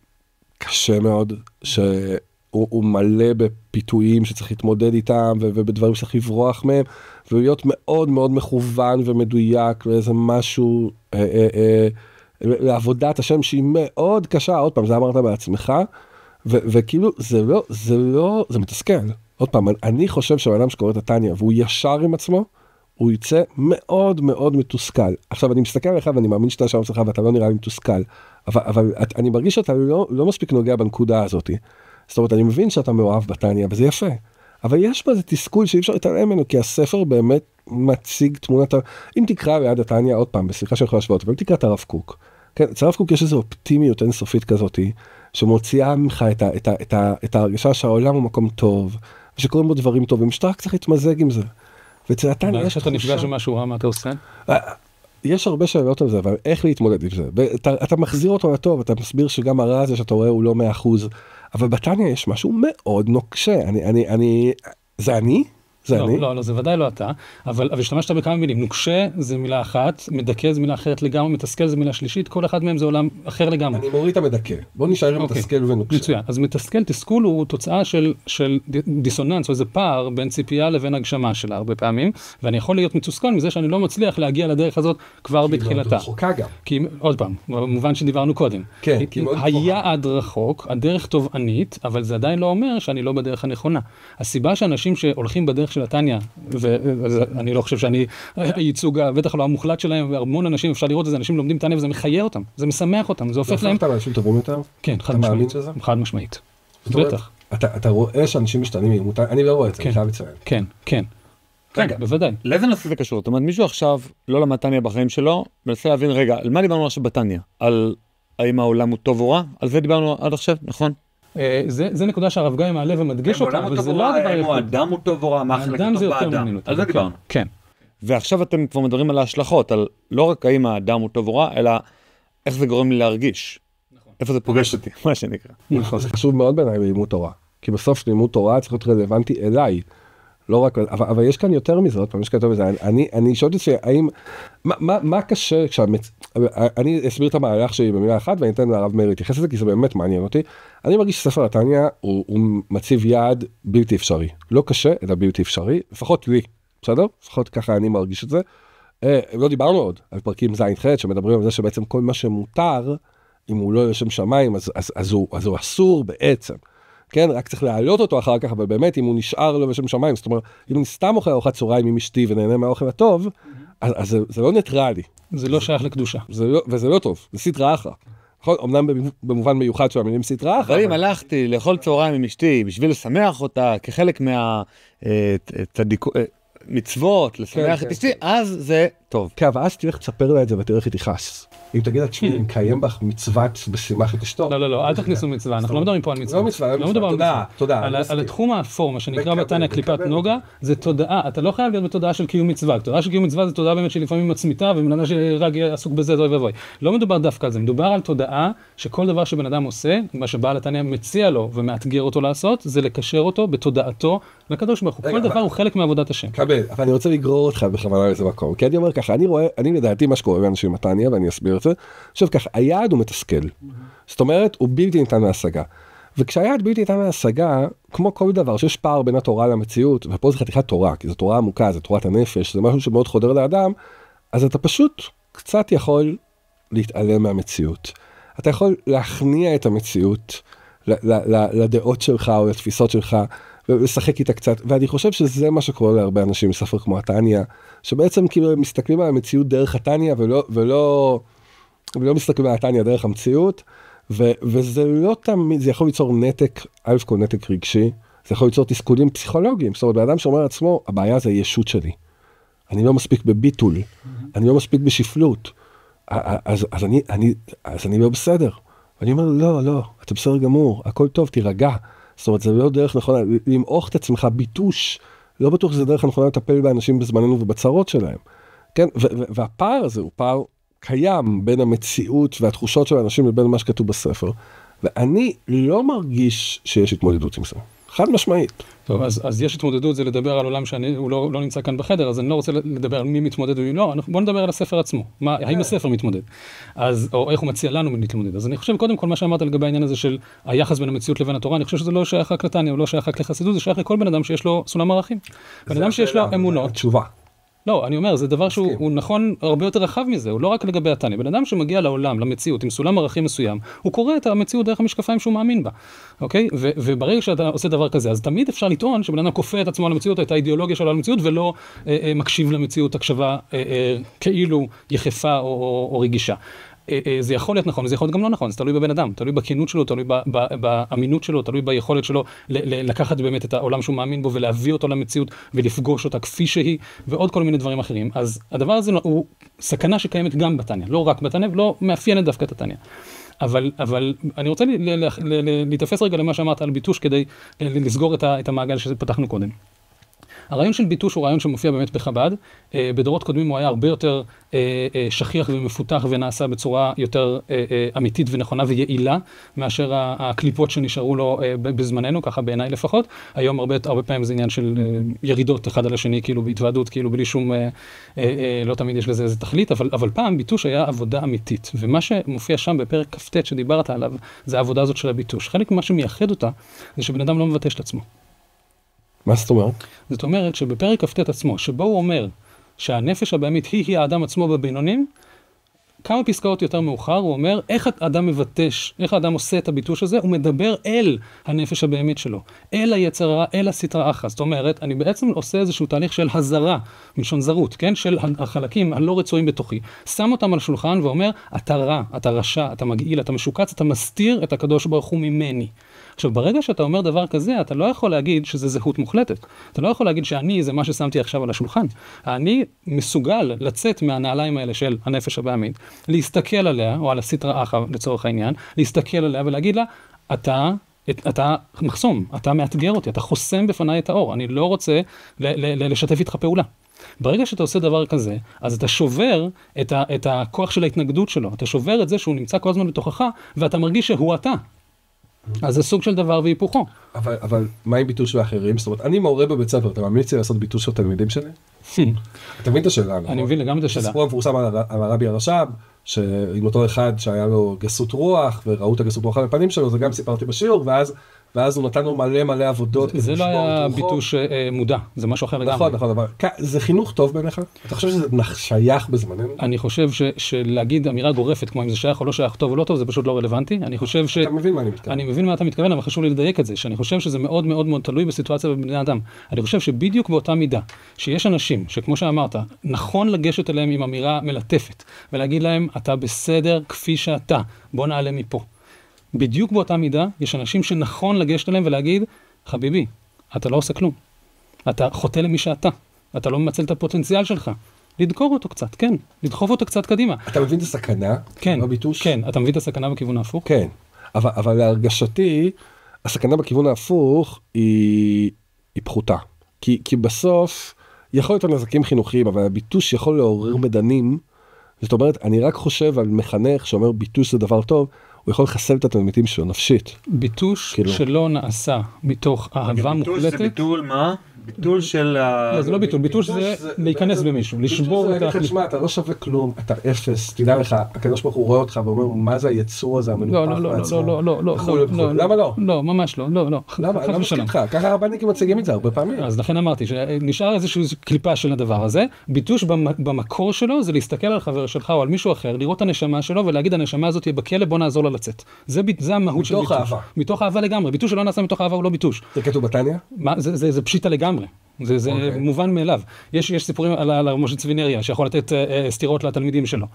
קשה מאוד, שהוא מלא בפיתויים שצריך להתמודד איתם, ובדברים שצריך לברוח מהם, ולהיות מאוד מאוד מכוון ומדויק, לאיזה משהו, לעבודת השם שהיא מאוד קשה, עוד פעם, זה אמרת בעצמך, וכאילו, זה מתסכל. עוד פעם, אני חושב שהאדם שקורא את התניא, והוא ישר עם עצמו, הוא יצא מאוד מאוד מתוסכל. עכשיו, אני מסתכל עליך, ואני מאמין שאתה שם אצלך, ואתה לא נראה לי מתוסכל, אבל אני מרגיש שאתה לא מספיק נוגע בנקודה הזאת. זאת אומרת, אני מבין שאתה מאוהב בתניא, וזה יפה. אבל יש בזה תסכול שאי אפשר להתעלם ממנו, כי הספר באמת מציג תמונת... אם תקרא ליד התניא, עוד פעם, בסליחה שאני יכול להשוות, אבל אם תקרא את הרב קוק, כן, אצל הרב קוק יש איזו אופטימיות אינסופית כזאת, שמוציאה ממך את ההרגשה שהעולם הוא מקום טוב, ושקוראים בו דברים טובים, שאתה רק צריך להתמזג עם זה. ואצל התניא יש כשאתה נפגש עם משהו רע, מה אתה עושה? יש הרבה שאלות על זה, אבל איך להתמודד עם זה? אתה מחזיר אותו לטוב, אתה מסביר שגם הרע הזה שאתה רואה הוא לא 100%, אבל בתניא יש משהו מאוד נוקשה. זה אני? לא, זה ודאי לא אתה, אבל השתמשת בכמה מילים. נוקשה זה מילה אחת, מדכא זה מילה אחרת לגמרי, מתסכל זה מילה שלישית, כל אחד מהם זה עולם אחר לגמרי. אני מוריד את המדכא. בוא נשאר עם מתסכל ונוקשה. מצוין. אז מתסכל, תסכול הוא תוצאה של דיסוננס, או איזה פער בין ציפייה לבין הגשמה שלה הרבה פעמים, ואני יכול להיות מתוסכל מזה שאני לא מצליח להגיע לדרך הזאת כבר בתחילתה. כי עוד פעם, במובן שדיברנו קודם. כן, היעד רחוק, הדרך תובענית, אבל זה עדיין לא אומר שאני לא בדרך הנכונה. הסיבה שאנשים שהולכים בדרך של התניא, ואני לא חושב שאני הייצוג, בטח לא המוחלט שלהם, והמון אנשים אפשר לראות את זה, אנשים לומדים תניא וזה מחיה אותם, זה משמח אותם, זה הופך להם... זה הופך אותם אנשים טובים יותר? כן, חד משמעית. בטח. אתה רואה שאנשים משתנים, אני לא רואה את זה, אני חייב לציין. כן, כן. רגע, בוודאי. לאיזה נושא זה קשור? זאת אומרת, מישהו עכשיו לא למד תניא בחיים שלו, מנסה להבין, רגע, על מה דיברנו עכשיו בתניא? על האם העולם הוא טוב או רע? על זה דיברנו עד עכשיו, נכון? זה נקודה שהרב גיא מעלה ומדגיש אותה, אבל זה לא הדבר היחיד. האדם הוא טוב או רע, מה החלק טוב באדם? על זה דיברנו. כן. ועכשיו אתם כבר מדברים על ההשלכות, על לא רק האם האדם הוא טוב או רע, אלא איך זה גורם לי להרגיש. איפה זה פוגש אותי, מה שנקרא. זה חשוב מאוד בעיניי בלימוד תורה. כי בסוף לימוד תורה צריך להיות רלוונטי אליי. לא רק, אבל יש כאן יותר מזה, עוד פעם, יש כאן יותר מזה. אני שואל את זה, האם, מה קשה, אני אסביר את המהלך שלי במילה אחת, ואני אתן לרב מאיר להתייחס לזה, כי זה באמת מעניין אותי. אני מרגיש שספר התניא הוא מציב יעד בלתי אפשרי. לא קשה, אלא בלתי אפשרי, לפחות לי, בסדר? לפחות ככה אני מרגיש את זה. לא דיברנו עוד על פרקים ז'-ח' שמדברים על זה שבעצם כל מה שמותר, אם הוא לא לשם שמיים, אז הוא אסור בעצם. כן, רק צריך להעלות אותו אחר כך, אבל באמת, אם הוא נשאר לו בשם שמיים, זאת אומרת, אם אני סתם אוכל ארוחת צהריים עם אשתי ונהנה מהאוכל הטוב, אז זה לא ניטרלי. זה לא שייך לקדושה. וזה לא טוב, זה סטרא אחרא. אמנם במובן מיוחד של המילים סטרא אחרא. אבל אם הלכתי לאכול צהריים עם אשתי בשביל לשמח אותה כחלק מצוות, לשמח את אשתי, אז זה טוב. כן, אבל אז תלך תספר לה את זה ותראה איך היא תכעס. אם תגיד לה, תשמעי, אם קיים בך מצוות בשימח את אשתו. לא, אל תכניסו מצווה, אנחנו לא מדברים פה על מצווה. לא מצווה, לא מצווה, תודה. על התחום האפור, מה שנקרא בתניא קליפת נוגה, זה תודעה, אתה לא חייב להיות בתודעה של קיום מצווה. תודעה של קיום מצווה זה תודעה באמת שלפעמים מצמיתה, ובן שרק עסוק בזה, זוי ובוי. לא מדובר דווקא על זה, מדובר על תודעה שכל דבר שבן אדם עושה, מה שבעל התניא מציע לו ומאתגר אותו לעשות, זה לקשר אותו בתודעתו לקדוש ברוך הוא. כל דבר הוא חלק מעבודת השם. קבל, אבל אני רוצה לגרור אותך בכוונה לאיזה מקום. כי אני אומר ככה, אני לדעתי מה שקורה באנשים עם התניא, ואני אסביר את זה. עכשיו ככה, היעד הוא מתסכל. זאת אומרת, הוא בלתי ניתן להשגה. וכשהיעד בלתי ניתן להשגה, כמו כל דבר, שיש פער בין התורה למציאות, ופה זה חתיכת תורה, כי זו תורה עמוקה, זו תורת הנפש, זה משהו שמאוד חודר לאדם, אז אתה פשוט קצת יכול להתעלם מהמציאות. אתה יכול להכניע את המציאות לדעות שלך או לתפיסות שלך, ולשחק איתה קצת, ואני חושב שזה מה שקורה להרבה אנשים בספר כמו התניא, שבעצם כאילו מסתכלים על המציאות דרך התניא, ולא מסתכלים על התניא דרך המציאות, וזה לא תמיד, זה יכול ליצור נתק, א' כל נתק רגשי, זה יכול ליצור תסכולים פסיכולוגיים, זאת אומרת, באדם שאומר לעצמו, הבעיה זה הישות שלי, אני לא מספיק בביטול, אני לא מספיק בשפלות, אז אני לא בסדר, ואני אומר, לא, אתה בסדר גמור, הכל טוב, תירגע, זאת אומרת, זה לא דרך נכונה, למעוך את עצמך ביטוש, לא בטוח שזה דרך נכונה לטפל באנשים בזמננו ובצרות שלהם, כן, והפער הזה הוא פער קיים בין המציאות והתחושות של האנשים לבין מה שכתוב בספר, ואני לא מרגיש שיש התמודדות עם זה, חד משמעית. טוב, אז יש התמודדות, זה לדבר על עולם שהוא לא נמצא כאן בחדר, אז אני לא רוצה לדבר על מי מתמודד ומי לא, בוא נדבר על הספר עצמו, האם הספר מתמודד, או איך הוא מציע לנו להתמודד. אז אני חושב קודם כל מה שאמרת לגבי העניין הזה של היחס בין המציאות לבין התורה, אני חושב שזה לא שייך רק לתניא, הוא לא שייך רק לחסידות, זה שייך לכל בן אדם שיש לו סולם ערכים. בן אדם שיש לו אמונות. תשובה. לא, אני אומר, זה דבר שהוא נכון הרבה יותר רחב מזה, הוא לא רק לגבי התניא. בן אדם שמגיע לעולם, למציאות, עם סולם ערכים מסוים, הוא קורא את המציאות דרך המשקפיים שהוא מאמין בה, אוקיי? וברגע שאתה עושה דבר כזה, אז תמיד אפשר לטעון שבן אדם כופה את עצמו על המציאות, את האידיאולוגיה שלו על המציאות, ולא מקשיב למציאות הקשבה כאילו יחפה או רגישה. זה יכול להיות נכון, זה יכול להיות גם לא נכון, זה תלוי בבן אדם, תלוי בכנות שלו, תלוי באמינות שלו, תלוי ביכולת שלו לקחת באמת את העולם שהוא מאמין בו ולהביא אותו למציאות ולפגוש אותה כפי שהיא ועוד כל מיני דברים אחרים. אז הדבר הזה הוא סכנה שקיימת גם בתניא, לא רק בתניא ולא מאפיינת דווקא את התניא. אבל אני רוצה להתאפס רגע למה שאמרת על ביטוש כדי לסגור את המעגל שפתחנו קודם. הרעיון של ביטוש הוא רעיון שמופיע באמת בחב"ד, בדורות קודמים הוא היה הרבה יותר שכיח ומפותח ונעשה בצורה יותר אמיתית ונכונה ויעילה, מאשר הקליפות שנשארו לו בזמננו, ככה בעיניי לפחות. היום הרבה פעמים זה עניין של ירידות אחד על השני, כאילו בהתוועדות, כאילו בלי שום, לא תמיד יש לזה איזה תכלית, אבל פעם ביטוש היה עבודה אמיתית, ומה שמופיע שם בפרק כ"ט שדיברת עליו, זה העבודה הזאת של הביטוש. חלק ממה שמייחד אותה, זה שבן אדם לא מבטש את עצמו. מה זאת אומרת? זאת אומרת שבפרק כ"ט עצמו, שבו הוא אומר שהנפש הבהמית היא האדם עצמו בבינונים, כמה פסקאות יותר מאוחר הוא אומר איך האדם מבטש, איך האדם עושה את הביטוש הזה, הוא מדבר אל הנפש הבהמית שלו, אל היצר הרע, אל הסטרא אחרא. זאת אומרת, אני בעצם עושה איזשהו תהליך של הזרה, מלשון זרות, כן? של החלקים הלא רצויים בתוכי. שם אותם על השולחן ואומר, אתה רע, אתה רשע, אתה מגעיל, אתה משוקץ, אתה מסתיר את הקדוש ברוך הוא ממני. עכשיו, ברגע שאתה אומר דבר כזה, אתה לא יכול להגיד שזה זהות מוחלטת. אתה לא יכול להגיד שאני זה מה ששמתי עכשיו על השולחן. אני מסוגל לצאת מהנעליים האלה של הנפש הבהמית, להסתכל עליה, או על הסטרא אחרא לצורך העניין, להסתכל עליה ולהגיד לה, אתה מחסום, אתה מאתגר אותי, אתה חוסם בפניי את האור, אני לא רוצה לשתף איתך פעולה. ברגע שאתה עושה דבר כזה, אז אתה שובר את הכוח של ההתנגדות שלו, אתה שובר את זה שהוא נמצא כל הזמן בתוכך, ואתה מרגיש שהוא אתה. אז זה סוג של דבר והיפוכו. אבל מה עם ביטוש ואחרים? זאת אומרת, אני מורה בבית ספר, אתה ממליץ לי לעשות ביטוש של תלמידים שלי? אתה מבין את השאלה? אני מבין לגמרי את השאלה. הסיפור המפורסם על הרבי הרש"ב, שעם אותו אחד שהיה לו גסות רוח, וראו את הגסות רוח על הפנים שלו, זה גם סיפרתי בשיעור, ואז ואז הוא נתן לו מלא עבודות. זה לא היה ביטוש מודע, זה משהו אחר לגמרי. נכון, אבל זה חינוך טוב בעיניך? אתה חושב שזה שייך בזמננו? אני חושב שלהגיד אמירה גורפת, כמו אם זה שייך או לא שייך, טוב או לא טוב, זה פשוט לא רלוונטי. אני חושב אתה מבין מה אני מתכוון. אני מבין מה אתה מתכוון, אבל חשוב לי לדייק את זה, שאני חושב שזה מאוד מאוד מאוד תלוי בסיטואציה בבני אדם. אני חושב שבדיוק באותה מידה, שיש אנשים שכמו שאמרת, נכון לגשת אליהם עם אמירה מלטפת, ולהגיד להם, אתה בסדר כפי שאתה, בוא נעלה מפה. בדיוק באותה מידה, יש אנשים שנכון לגשת אליהם ולהגיד, חביבי, אתה לא עושה כלום. אתה חוטא למי שאתה. אתה לא ממצל את הפוטנציאל שלך. לדקור אותו קצת, כן. לדחוף אותו קצת קדימה. אתה מבין את הסכנה? כן, בביטוש? כן. אתה מבין את הסכנה בכיוון ההפוך? כן. אבל להרגשתי, הסכנה בכיוון ההפוך היא פחותה. כי בסוף, יכול להיות נזקים חינוכיים, אבל הביטוש יכול לעורר מדנים. זאת אומרת, אני רק חושב על מחנך שאומר ביטוש זה דבר טוב, הוא יכול לחסל את התלמידים שלו נפשית. ביטוש שלא נעשה מתוך אהבה מוחלטת. ביטוש זה ביטול מה? ביטול של... לא, זה לא ביטול, ביטוש זה להיכנס במישהו, לשבור את ה... תשמע, אתה לא שווה כלום, אתה אפס, תדע לך, הקדוש ברוך הוא רואה אותך ואומר, מה זה היצור הזה, המנופח בעצמו? לא, למה לא? לא, ממש לא, לא. למה מסכיתך? ככה הרבניקים מציגים את זה הרבה פעמים. אז לכן אמרתי, שנשאר איזושהי קליפה של הדבר הזה, ביטוש במקור שלו זה להסתכל על חבר שלך או על מישהו אחר, לראות את הנשמה שלו ולהגיד, הנשמה הזאת תהיה בכלא, בוא נעזור לה לצאת. זה המהות של ביטוש. מתוך אהבה לגמרי. ביטוש שלא נעשה מתוך אהבה הוא לא ביטוש. זה כתוב בתניא? זה פשיטה לגמרי. זה מובן מאליו. יש סיפורים על משה צבי, שיכול לתת סתירות לתלמידים שלו.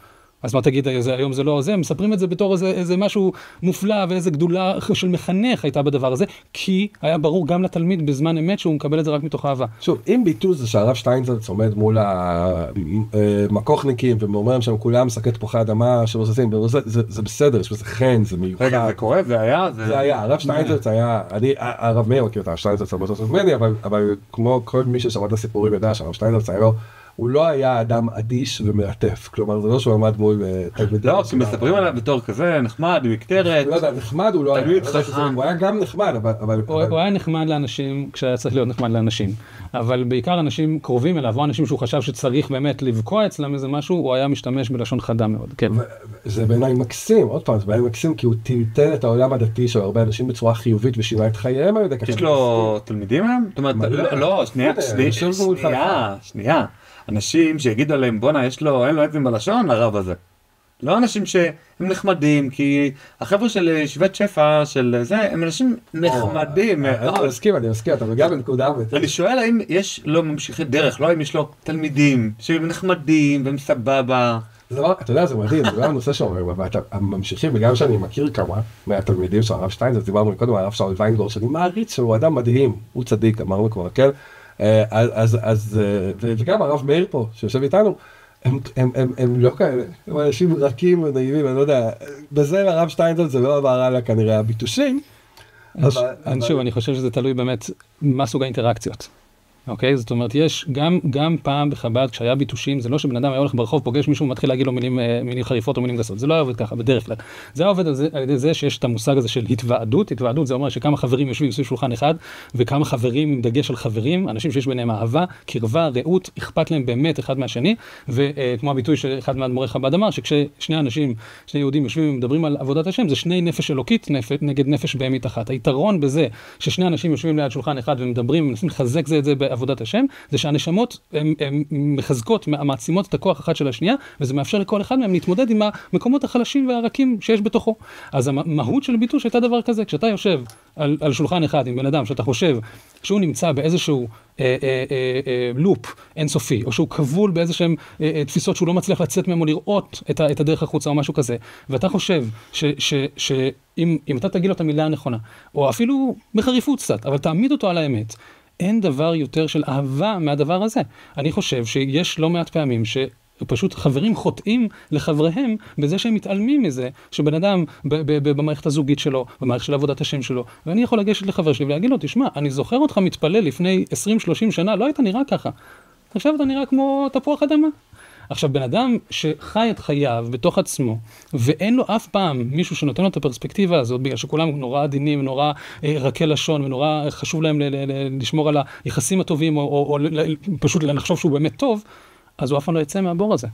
אז מה תגיד, היום זה לא זה, מספרים את זה בתור איזה משהו מופלא ואיזה גדולה של מחנך הייתה בדבר הזה, כי היה ברור גם לתלמיד בזמן אמת שהוא מקבל את זה רק מתוך אהבה. שוב, אם ביטוש זה שהרב שטיינזלץ עומד מול המקוחניקים ואומרים שהם כולם שקי תפוחי אדמה שמוססים, זה בסדר, יש בזה חן, זה מיוחד. רגע, זה קורה? זה היה? זה היה, הרב שטיינזלץ היה, הרב מאיר מכיר את השטיינזלץ הרבה יותר ממני, אבל כמו כל מי ששמע את הסיפורים ידע שהרב שטיינזלץ היה לו, הוא לא היה אדם אדיש ומלטף, כלומר זה לא שהוא עמד מול תלמידים. לא, כי מספרים עליו בתור כזה נחמד, מקטרת. לא יודע, נחמד הוא לא היה, הוא היה גם נחמד, אבל... הוא היה נחמד לאנשים כשהיה צריך להיות נחמד לאנשים, אבל בעיקר אנשים קרובים אליו, או אנשים שהוא חשב שצריך באמת לבקוע אצלם איזה משהו, הוא היה משתמש בלשון חדה מאוד, כן. זה בעיניי מקסים, עוד פעם, זה בעיניי מקסים, כי הוא טלטל את העולם הדתי של הרבה אנשים בצורה חיובית ושינה את חייהם. יש לו תלמידים היום? זאת אומרת, לא, שנייה. אנשים שיגידו עליהם, בונה, אין לו עצם בלשון, הרב הזה. לא אנשים שהם נחמדים, כי החבר'ה של ישיבת שפע, של זה, הם אנשים נחמדים. אני מסכים, אתה מגיע בנקודה. אני שואל האם יש לו ממשיכי דרך, לא האם יש לו תלמידים שהם נחמדים והם סבבה. אתה יודע, זה מדהים, זה גם נושא שאומרים, הממשיכים, וגם שאני מכיר כמה מהתלמידים של הרב שטיינזלץ, דיברנו קודם על הרב שאול ויינגור, שאני מעריץ שהוא אדם מדהים, הוא צדיק, אמרנו כבר, כן? וגם הרב מאיר פה, שיושב איתנו, הם לא כאלה, הם אנשים רכים ונעימים, אני לא יודע, בזה הרב שטיינזלץ זה לא עבר עליה כנראה הביטושים. שוב, אני חושב שזה תלוי באמת מה סוג האינטראקציות. אוקיי? זאת אומרת, יש גם פעם בחב"ד, כשהיה ביטושים, זה לא שבן אדם היה הולך ברחוב, פוגש מישהו ומתחיל להגיד לו מילים חריפות או מילים גסות. זה לא היה עובד ככה, בדרך כלל. זה היה עובד על ידי זה שיש את המושג הזה של התוועדות. התוועדות זה אומר שכמה חברים יושבים סביב שולחן אחד, וכמה חברים עם דגש על חברים, אנשים שיש ביניהם אהבה, קרבה, רעות, אכפת להם באמת אחד מהשני, וכמו הביטוי שאחד מהאדמו"רי חב"ד אמר, שכששני אנשים, שני יהודים יושבים ומדברים על עבודת השם, זה שני נפש אלוקית נגד נפש בהמית אחת. היתרון בזה ששני אנשים יושבים ליד שולחן אחד ומדברים ומנסים לחזק זה בעבודת השם, זה שהנשמות הן מחזקות, מעצימות את הכוח אחד של השנייה, וזה מאפשר לכל אחד מהם להתמודד עם המקומות החלשים והרקים שיש בתוכו. אז המהות של ביטוש הייתה דבר כזה, כשאתה יושב על שולחן אחד עם בן אדם, שאתה חושב שהוא נמצא באיזשהו לופ אינסופי, או שהוא כבול באיזשהם תפיסות שהוא לא מצליח לצאת מהם או לראות את הדרך החוצה או משהו כזה, ואתה חושב שאם אתה תגיד לו את המילה הנכונה, או אפילו בחריפות קצת, אבל תעמיד אותו על האמת, אין דבר יותר של אהבה מהדבר הזה. אני חושב שיש לא מעט פעמים שפשוט חברים חוטאים לחבריהם בזה שהם מתעלמים מזה שבן אדם במערכת הזוגית שלו, במערכת של עבודת השם שלו, ואני יכול לגשת לחבר שלי ולהגיד לו, תשמע, אני זוכר אותך מתפלל לפני 20-30 שנה, לא היית נראה ככה. עכשיו אתה נראה כמו תפוח אדמה. עכשיו, בן אדם שחי את חייו בתוך עצמו, ואין לו אף פעם מישהו שנותן לו את הפרספקטיבה הזאת, בגלל שכולם נורא עדינים, נורא רכי לשון, ונורא חשוב להם לשמור על היחסים הטובים, או פשוט לחשוב שהוא באמת טוב, אז הוא אף פעם לא יצא מהבור הזה.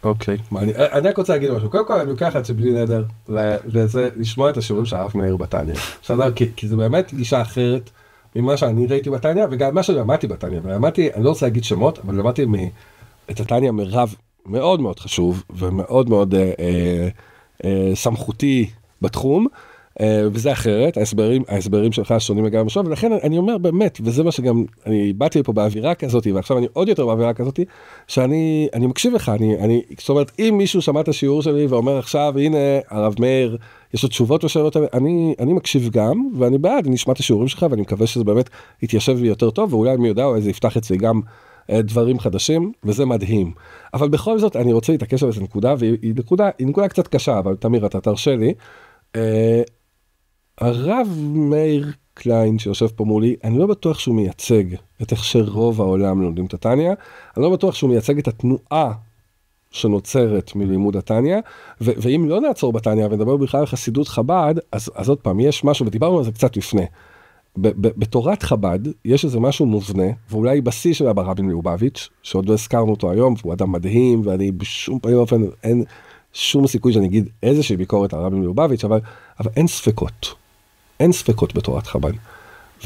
אוקיי, אני רק רוצה להגיד משהו, קודם כל אני לוקח את זה בלי נדר, וזה לשמוע את השיעורים של הרב מאיר בתניא, כי זה באמת גישה אחרת ממה שאני ראיתי בתניא, וגם מה שלמדתי בתניא, ולמדתי, אני לא רוצה להגיד שמות, אבל למדתי את התניא מרב מאוד מאוד חשוב, ומאוד מאוד סמכותי בתחום, וזה אחרת, ההסברים שלך שונים לגמרי משהו, ולכן אני אומר באמת, וזה מה שגם, אני באתי לפה באווירה כזאת, ועכשיו אני עוד יותר באווירה כזאת, שאני מקשיב לך, זאת אומרת, אם מישהו שמע את השיעור שלי ואומר עכשיו, הנה, הרב מאיר, יש לו תשובות ושאלות, אני מקשיב גם, ואני בעד, אני אשמע את השיעורים שלך, ואני מקווה שזה באמת יתיישב לי יותר טוב, ואולי מי יודע, אולי זה יפתח אצלי גם דברים חדשים, וזה מדהים. אבל בכל זאת, אני רוצה להתעקש על איזו נקודה, והיא נקודה קצת קשה, אבל תמיר, אתה תרשה לי. הרב מאיר קליין שיושב פה מולי, אני לא בטוח שהוא מייצג את איך שרוב העולם לומדים את התניא, אני לא בטוח שהוא מייצג את התנועה שנוצרת מלימוד התניא, ואם לא נעצור בתניא ונדבר בכלל על חסידות חב"ד, אז עוד פעם, יש משהו, ודיברנו על זה קצת לפני, בתורת חב"ד יש איזה משהו מובנה, ואולי בשיא של הרבי מלובביץ', שעוד לא הזכרנו אותו היום, והוא אדם מדהים, ואני בשום פעמים אופן, אין שום סיכוי שאני אגיד איזושהי ביקורת על הרבי מלובביץ', אבל אין ספקות. אין ספקות בתורת חב"ד.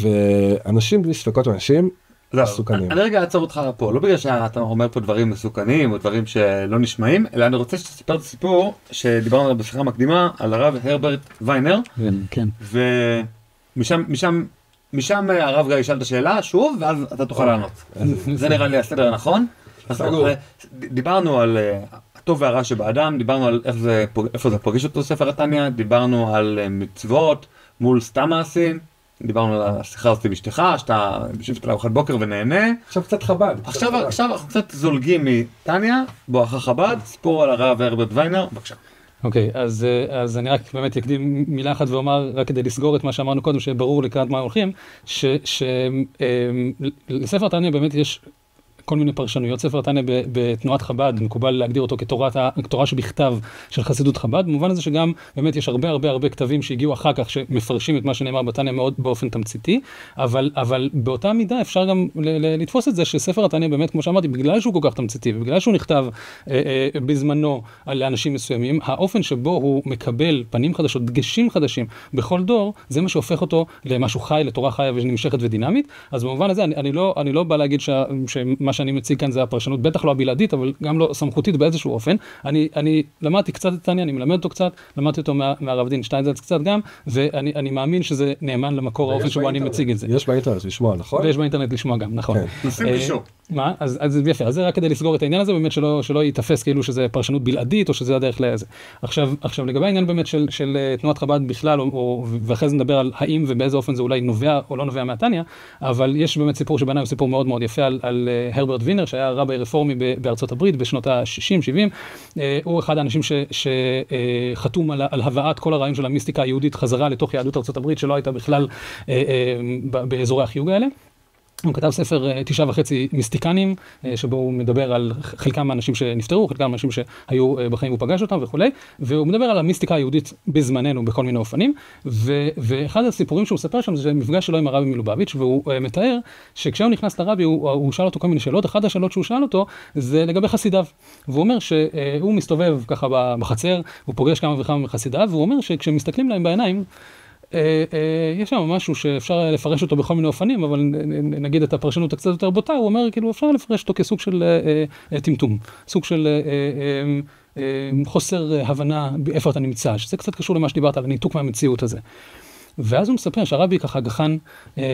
ואנשים בלי ספקות אנשים מסוכנים. אני רגע אעצור אותך פה, לא בגלל שאתה אומר פה דברים מסוכנים, או דברים שלא נשמעים, אלא אני רוצה שתספר את הסיפור, שדיברנו עליו בשיחה מקדימה, על הרב הרברט ויינר. כן. ומשם הרב גיא ישאל את השאלה שוב, ואז אתה תוכל לענות. זה נראה לי הסדר הנכון. דיברנו על הטוב והרע שבאדם, דיברנו על איפה זה פוגש אותו ספר התניא, דיברנו על מצוות מול סתם מעשים, דיברנו על השיחה הזאת עם אשתך, שאתה יושבת לארוחת בוקר ונהנה. עכשיו קצת חב"ד. עכשיו אנחנו קצת זולגים מתניא, בואכה חב"ד, סיפור על הרב הרברט ויינר, בבקשה. אוקיי, אז אני רק באמת אקדים מילה אחת ואומר, רק כדי לסגור את מה שאמרנו קודם, שברור לקראת מה הולכים, שלספר התניא באמת יש כל מיני פרשנויות. ספר התניא בתנועת חב"ד מקובל להגדיר אותו כתורה שבכתב של חסידות חב"ד, במובן הזה שגם באמת יש הרבה כתבים שהגיעו אחר כך שמפרשים את מה שנאמר בתניא מאוד באופן תמציתי, אבל באותה מידה אפשר גם לתפוס את זה שספר התניא באמת, כמו שאמרתי, בגלל שהוא כל כך תמציתי ובגלל שהוא נכתב בזמנו לאנשים מסוימים, האופן שבו הוא מקבל פנים חדשות, דגשים חדשים בכל דור, זה מה שהופך אותו למשהו חי, לתורה חיה ונמשכת ודינמית. אז במובן הזה אני לא בא להגיד שמה שאני מציג כאן זה הפרשנות, בטח לא הבלעדית, אבל גם לא סמכותית באיזשהו אופן. אני למדתי קצת את התניא, אני מלמד אותו קצת, למדתי אותו מהרב דין שטיינזלץ קצת גם, ואני מאמין שזה נאמן למקור האופן שבו אני מציג את זה. יש באינטרנט לשמוע, נכון? ויש באינטרנט לשמוע גם, נכון. נשים קישור. מה? אז יפה, אז זה רק כדי לסגור את העניין הזה, באמת שלא ייתפס כאילו שזה פרשנות בלעדית, או שזה הדרך לזה. עכשיו לגבי העניין באמת של תנועת חב"ד בכלל, ואחרי זה נדבר על האם ובאיזה אופן זה אולי נובע או לא נובע מהתניא, אבל יש באמת סיפור שבעיניי הוא סיפור מאוד מאוד יפה על הרברט ויינר, שהיה רבי רפורמי בארצות הברית בשנות ה-60-70. הוא אחד האנשים שחתום על הבאת כל הרעיון של המיסטיקה היהודית חזרה לתוך יהדות ארצות הברית, שלא הייתה בכלל באזורי החיוג האלה. הוא כתב ספר 9.5 מיסטיקנים, שבו הוא מדבר על חלקם מהאנשים שנפטרו, חלקם מהאנשים שהיו בחיים הוא פגש אותם וכו'. והוא מדבר על המיסטיקה היהודית בזמננו בכל מיני אופנים. ואחד הסיפורים שהוא מספר שם זה מפגש שלו עם הרבי מלובביץ', והוא מתאר שכשהוא נכנס לרבי הוא שאל אותו כל מיני שאלות. אחת השאלות שהוא שאל אותו זה לגבי חסידיו. והוא אומר שהוא מסתובב ככה בחצר, הוא פוגש כמה וכמה מחסידיו, והוא אומר שכשמסתכלים להם בעיניים, יש שם משהו שאפשר לפרש אותו בכל מיני אופנים, אבל נגיד את הפרשנות הקצת יותר בוטה, הוא אומר כאילו אפשר לפרש אותו כסוג של טמטום, סוג של חוסר הבנה איפה אתה נמצא, שזה קצת קשור למה שדיברת על הניתוק מהמציאות הזה. ואז הוא מספר שהרבי ככה גחן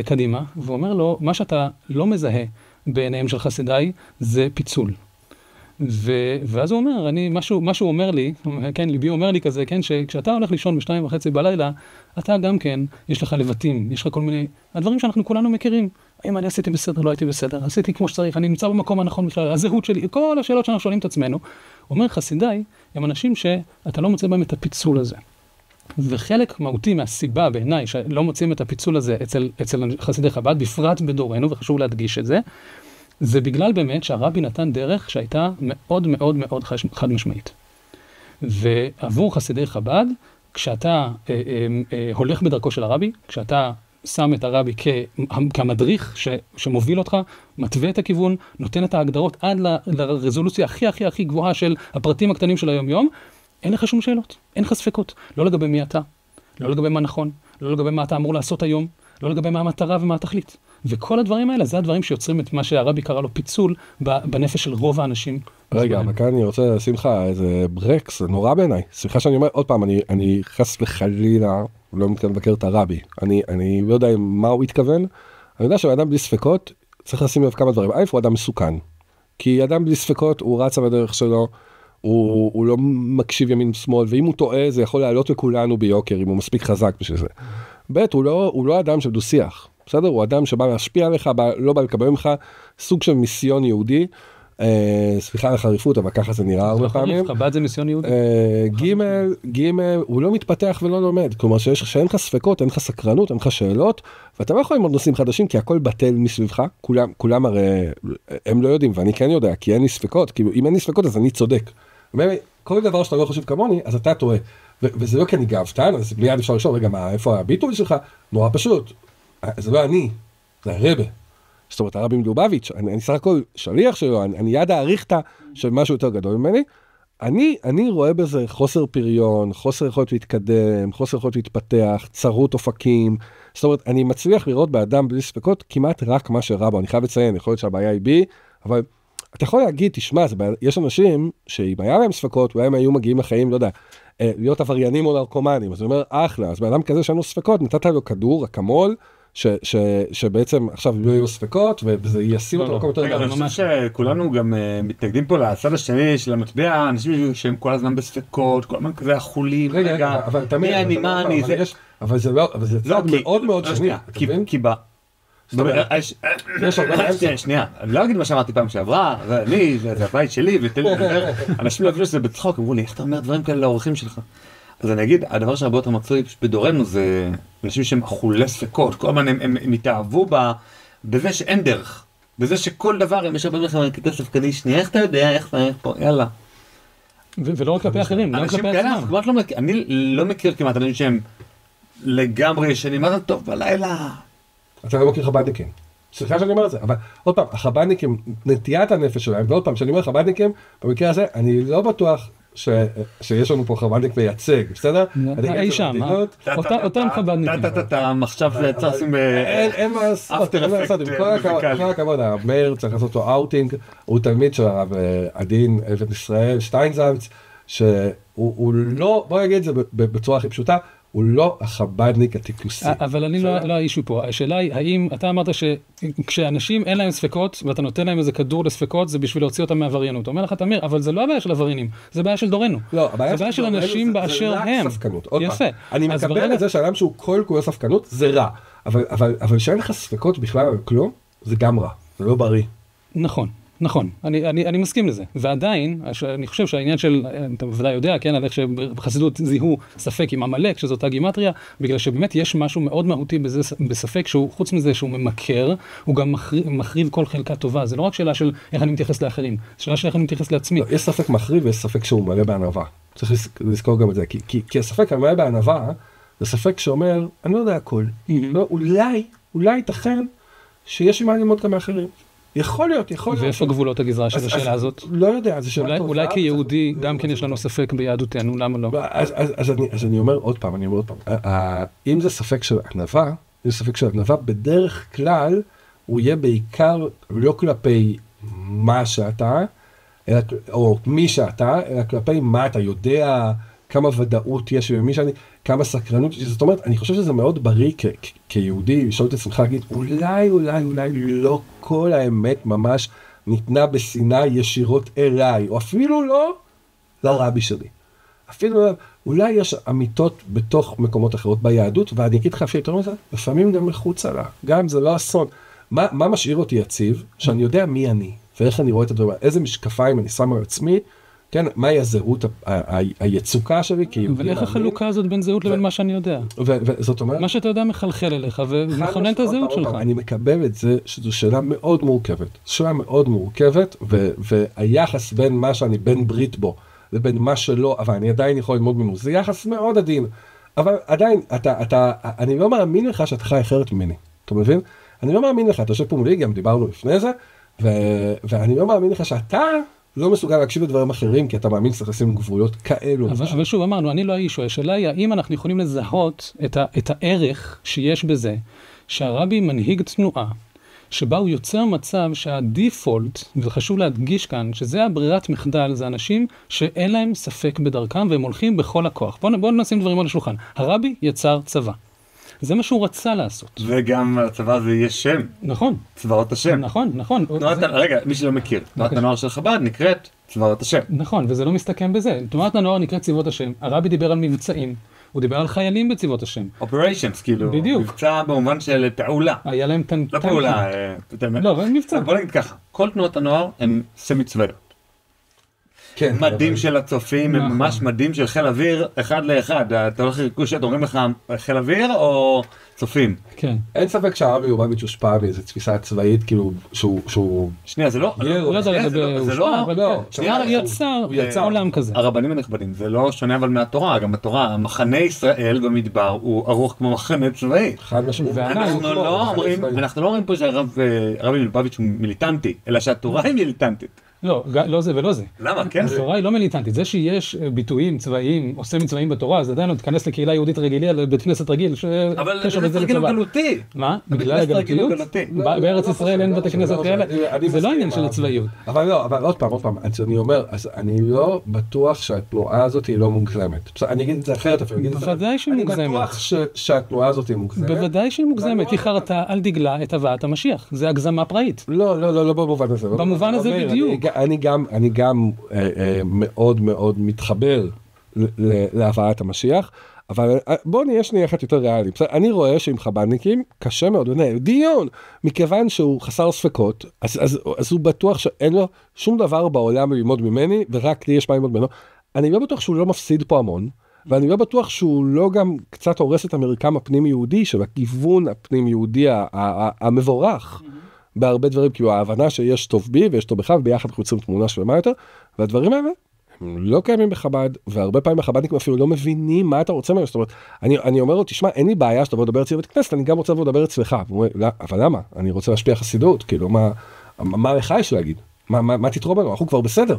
קדימה, והוא אומר לו, מה שאתה לא מזהה בעיניהם של חסידיי זה פיצול. ואז הוא אומר, מה שהוא אומר לי, כן, ליבי אומר לי כזה, כן, שכשאתה הולך לישון ב2:30 בלילה, אתה גם כן, יש לך לבטים, יש לך כל מיני, הדברים שאנחנו כולנו מכירים. האם אני עשיתי בסדר, לא הייתי בסדר, עשיתי כמו שצריך, אני נמצא במקום הנכון בכלל, הזהות שלי, כל השאלות שאנחנו שואלים את עצמנו. אומר, חסידיי הם אנשים שאתה לא מוצא בהם את הפיצול הזה. וחלק מהותי מהסיבה בעיניי שלא מוצאים את הפיצול הזה אצל חסידי חב"ד, בפרט בדורנו, וחשוב להדגיש את זה, זה בגלל באמת שהרבי נתן דרך שהייתה מאוד מאוד מאוד חד משמעית. ועבור חסידי חב"ד, כשאתה הולך בדרכו של הרבי, כשאתה שם את הרבי כמדריך שמוביל אותך, מתווה את הכיוון, נותן את ההגדרות עד לרזולוציה הכי גבוהה של הפרטים הקטנים של היום-יום, אין לך שום שאלות, אין לך ספקות. לא לגבי מי אתה, לא לגבי מה נכון, לא לגבי מה אתה אמור לעשות היום, לא לגבי מה המטרה ומה התכלית. וכל הדברים האלה, זה הדברים שיוצרים את מה שהרבי קרא לו פיצול בנפש של רוב האנשים. רגע, אבל כאן אני רוצה לשים לך איזה ברקס, זה נורא בעיניי. סליחה שאני אומר, עוד פעם, אני חס וחלילה, לא מתכוון לבקר את הרבי. אני לא יודע מה הוא התכוון. אני יודע שאדם בלי ספקות, צריך לשים לב כמה דברים. הוא אדם מסוכן. כי אדם בלי ספקות, הוא רץ בדרך שלו, הוא לא מקשיב ימין שמאל, ואם הוא טועה, זה יכול לעלות לכולנו ביוקר, אם הוא מספיק חזק בשביל זה. ב' הוא לא אדם של דו-שיח. בסדר? הוא אדם שבא להשפיע עליך, לא בא לקבל ממך סוג של מיסיון יהודי, סליחה על החריפות, אבל ככה זה נראה הרבה פעמים. חב"ד זה מיסיון יהודי. ג' הוא לא מתפתח ולא לומד, כלומר שאין לך ספקות, אין לך סקרנות, אין לך שאלות, ואתה לא יכול ללמוד נושאים חדשים, כי הכל בטל מסביבך, כולם הרי, הם לא יודעים, ואני כן יודע, כי אין לי ספקות, כי אם אין לי ספקות אז אני צודק. כל דבר שאתה לא חושב כמוני, אז אתה טועה. וזה לא כי אני גאוותן, אז מיד אפשר לשאול, רגע, איפה הביטול שלך? נורא פשוט. זה לא אני, זה הרבה. זאת אומרת, הרבי מלובביץ', אני סך הכל שליח שלו, אני יד האריכתא של משהו יותר גדול ממני. אני רואה בזה חוסר פריון, חוסר יכולת להתקדם, חוסר יכולת להתפתח, צרות אופקים. זאת אומרת, אני מצליח לראות באדם בלי ספקות כמעט רק מה שרע בו. אני חייב לציין, יכול להיות שהבעיה היא בי, אבל אתה יכול להגיד, תשמע, יש אנשים שאם היה להם ספקות, אולי הם היו מגיעים לחיים, לא יודע, להיות עבריינים או נרקומנים. אז אני אומר, אחלה, אז באדם כזה שאין לו ספקות, נתת לו כדור, אקמול, שבעצם עכשיו לא יהיו ספקות, וזה ישים אותו מקום יותר רגע, אני חושב שכולנו גם מתנגדים פה לצד השני של המטבע, אנשים שהם כל הזמן בספקות, כל הזמן כזה החולים, רגע, אבל תמיד, מי אני, מה אני, זה... אבל זה לא, אבל זה צד מאוד מאוד שני, כי בה... שנייה, אני לא אגיד מה שאמרתי פעם שעברה, זה הבית שלי, אנשים לא הבינו שזה בצחוק, אמרו לי, איך אתה אומר דברים כאלה לאורחים שלך? אז אני אגיד, הדבר שהרבה יותר מצוי בדורנו זה אנשים שהם אכולי ספקות, כל הזמן הם התאהבו בזה שאין דרך, בזה שכל דבר הם ישבים לכם כדי ספקני שנייה, איך אתה יודע, איך אתה פה, יאללה. ולא רק כלפי אחרים, לא כלפי עצמם. אני לא מכיר כמעט אנשים שהם לגמרי ישנים, מה זה טוב בלילה? אתה לא מכיר חב"דניקים. סליחה שאני אומר את זה, אבל עוד פעם, החב"דניקים, נטיית הנפש שלהם, ועוד פעם, שאני אומר חב"דניקים, במקרה הזה, אני לא בטוח שיש לנו פה חב"דניק מייצג, בסדר? אי שם, אותם חב"דניקים. עכשיו צריך לשים אין מה לעשות, עם כל הכבוד, מאיר צריך לעשות לו אאוטינג, הוא תלמיד של הרב עדין אבן ישראל, שטיינזלץ, שהוא לא, בוא נגיד את זה בצורה הכי פשוטה, הוא לא החב"דניק הטיפוסי. אבל אני לא האישו פה. השאלה היא, האם אתה אמרת שכשאנשים אין להם ספקות, ואתה נותן להם איזה כדור לספקות, זה בשביל להוציא אותם מעבריינות. אומר לך, תמיר, אבל זה לא הבעיה של עבריינים, זה בעיה של דורנו. לא, זה בעיה של אנשים באשר הם. יפה. אני מקבל את זה שאדם שהוא כל ספקנות, זה רע. אבל שאין לך ספקות בכלל על כלום, זה גם רע. זה לא בריא. נכון, אני מסכים לזה, ועדיין, אני חושב שהעניין של, אתה בוודאי יודע, כן, על איך שבחסידות זיהו ספק עם עמלק, שזאת הגימטריה, בגלל שבאמת יש משהו מאוד מהותי בספק, שהוא חוץ מזה שהוא ממכר, הוא גם מחריב כל חלקה טובה, זה לא רק שאלה של איך אני מתייחס לאחרים, זה שאלה של איך אני מתייחס לעצמי. יש ספק מחריב ויש ספק שהוא מלא בענווה, צריך לזכור גם את זה, כי הספק המלא בענווה, זה ספק שאומר, אני לא יודע הכל, אולי ייתכן שיש לי מה ללמוד גם מאחרים. יכול להיות. ואיפה גבולות הגזרה של השאלה הזאת? לא יודע, זו שאלה טובה. אולי כיהודי גם כן יש לנו ספק ביהדותנו, למה לא? אז אני אומר עוד פעם, אם זה ספק של ענווה, בדרך כלל הוא יהיה בעיקר לא כלפי מה שאתה, או מי שאתה, אלא כלפי מה אתה יודע, כמה ודאות יש במי שאני, כמה סקרנות, זאת אומרת, אני חושב שזה מאוד בריא כיהודי, לשאול את עצמך, להגיד, אולי לא כל האמת ממש ניתנה בסיני ישירות אליי, או אפילו לא לרבי שלי. אפילו אולי יש אמיתות בתוך מקומות אחרות ביהדות, ואני אגיד לך אפילו יותר מזה, לפעמים גם מחוץ עלה, גם אם זה לא אסון. מה משאיר אותי יציב? שאני יודע מי אני, ואיך אני רואה את הדברים, איזה משקפיים אני שם על עצמי, כן, מהי הזהות, היצוקה שלי כיהודי. אבל איך החלוקה הזאת בין זהות לבין מה שאני יודע? וזאת אומרת... מה שאתה יודע מחלחל אליך ומכונן את הזהות שלך. אני מקבל את זה שזו שאלה מאוד מורכבת. והיחס בין מה שאני בין ברית בו, לבין מה שלא, אבל אני עדיין יכול ללמוד ממנו, זה יחס מאוד עדין. אבל עדיין, אני לא מאמין לך שאתה חי אחרת ממני, אתה מבין? אני לא מאמין לך, אתה יושב פה מולי, גם דיברנו לפני זה, ואני לא מאמין לך שאתה לא מסוגל להקשיב לדברים אחרים, כי אתה מאמין שצריך לשים גבולות כאלו. אבל שוב, אמרנו, אני לא האיש, השאלה היא, האם אנחנו יכולים לזהות את הערך שיש בזה, שהרבי מנהיג תנועה, שבה הוא יוצר מצב שהדיפולט, וחשוב להדגיש כאן, שזה הברירת מחדל, זה אנשים שאין להם ספק בדרכם, והם הולכים בכל הכוח. בואו נשים דברים על השולחן. הרבי יצר צבא. זה מה שהוא רצה לעשות. וגם הצבא הזה יש שם. נכון. צבאות השם. נכון. רגע, מי שלא מכיר, תנועת הנוער של חב"ד נקראת צבאות השם. נכון, וזה לא מסתכם בזה. תנועת הנוער נקראת צבאות השם. הרבי דיבר על מבצעים. הוא דיבר על חיילים בצבאות השם. אופריישנס, כאילו. בדיוק. מבצע במובן של פעולה. היה להם לא פעולה. לא, אבל מבצע. בוא נגיד ככה, כל תנועות הנוער הן סמי צבאיות. כן. מדים של הצופים, הם ממש מדים של חיל אוויר, אחד לאחד. אתה הולך לריקושת, אומרים לך חיל אוויר או צופים? כן. אין ספק שהרבי יובביץ' הושפע באיזו תפיסה צבאית, כאילו, שהוא... שנייה, זה לא... הוא לא יודע לגבי הושפע, אבל שנייה, הוא יצר עולם כזה. הרבנים הנכבדים, זה לא שונה אבל מהתורה, גם התורה, המחנה ישראל במדבר הוא ארוך כמו מחנה צבאי. חד משמעית. אנחנו לא אומרים פה שהרבי מלובביץ' הוא מיליטנטי, אלא שהתורה היא מיליטנטית. לא זה ולא זה. למה? כן זה. התורה היא לא מיליטנטית. זה שיש ביטויים צבאיים, או סמי צבאיים בתורה, זה עדיין לא תיכנס לקהילה יהודית רגילה, לבית כנסת רגיל, אבל בית רגיל הוא גלותי. מה? בגלל הגלותיות? בארץ ישראל אין בתי כנסת כאלה? זה לא עניין של הצבאיות. אבל לא, אבל עוד פעם, אני אומר, אני לא בטוח שהתנועה הזאת היא לא מוגזמת. אני אגיד את זה אחרת אפילו. בוודאי שהיא מוגזמת. אני בטוח שהתנועה הזאת היא מוגזמת. בוודאי שהיא מוגזמת. היא חרתה על דגלה את הבאת המשיח. זה הגזמה פראית. לא במובן הזה. במובן הזה בדיוק. אני גם מאוד מאוד מתחבר להבאת המשיח, אבל בואו נהיה שנייה אחת יותר ריאלי. אני רואה שעם חב"דניקים קשה מאוד לנהל דיון, מכיוון שהוא חסר ספקות, אז הוא בטוח שאין לו שום דבר בעולם ללמוד ממני, ורק לי יש מה ללמוד ממנו. אני לא בטוח שהוא לא מפסיד פה המון, ואני לא בטוח שהוא לא גם קצת הורס את המרקם הפנים יהודי, של הכיוון הפנים יהודי המבורך. בהרבה דברים, כאילו ההבנה שיש טוב בי ויש טוב בך, וביחד אנחנו יוצרים תמונה שלמה יותר, והדברים האלה הם לא קיימים בחב"ד, והרבה פעמים החב"דניקים אפילו לא מבינים מה אתה רוצה ממנו. זאת אומרת, אני אומר לו, תשמע, אין לי בעיה שאתה בוא לדבר אצלי בבית כנסת, אני גם רוצה לבוא לדבר אצלך. אבל למה? אני רוצה להשפיע חסידות, כאילו, מה לך יש להגיד? מה תתרום לנו? אנחנו כבר בסדר.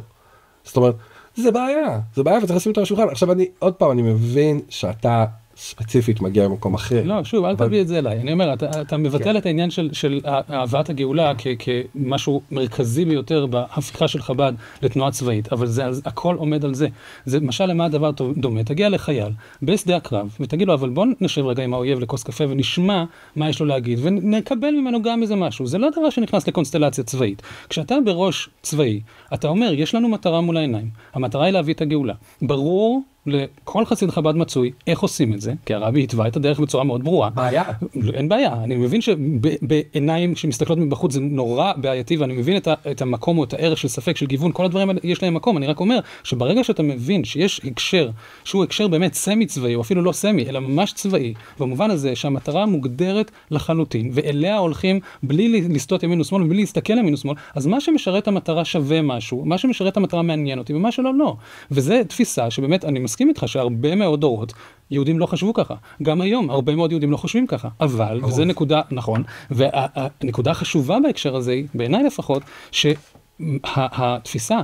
זאת אומרת, זה בעיה וצריך לשים אותה על השולחן. עכשיו עוד פעם, אני מבין שאתה ספציפית מגיע למקום אחר. לא, שוב, אל תביא את זה אליי. אני אומר, אתה מבטל את העניין של הבאת הגאולה כמשהו מרכזי ביותר בהפיכה של חב"ד לתנועה צבאית, אבל הכל עומד על זה. זה משל למה הדבר דומה. תגיע לחייל בשדה הקרב, ותגיד לו, אבל בוא נשב רגע עם האויב לכוס קפה ונשמע מה יש לו להגיד, ונקבל ממנו גם איזה משהו. זה לא דבר שנכנס לקונסטלציה צבאית. כשאתה בראש צבאי, אתה אומר, יש לנו מטרה מול העיניים. המטרה היא להביא את הגאולה. ברור לכל חסיד חב"ד מצוי, איך עושים את זה? כי הרבי התווה את הדרך בצורה מאוד ברורה. בעיה? אין בעיה. אני מבין שבעיניים שמסתכלות מבחוץ זה נורא בעייתי, ואני מבין את המקום או את הערך של ספק, של גיוון, כל הדברים האלה יש להם מקום. אני רק אומר שברגע שאתה מבין שיש הקשר, שהוא הקשר באמת סמי צבאי, או אפילו לא סמי, אלא ממש צבאי, במובן הזה שהמטרה מוגדרת לחלוטין, ואליה הולכים בלי לסטות ימין ושמאל, ובלי להסתכל ימין ושמאל, אז מה שמשרת המטרה שווה משהו, מה שמשרת המטרה מעניין אותי, ומה שלא לא. וזה תפיסה שבאמת אני מסכים איתך שהרבה מאוד דורות יהודים לא חשבו ככה. גם היום הרבה מאוד יהודים לא חושבים ככה. אבל, וזה נקודה, נכון, והנקודה החשובה בהקשר הזה, בעיניי לפחות, שהתפיסה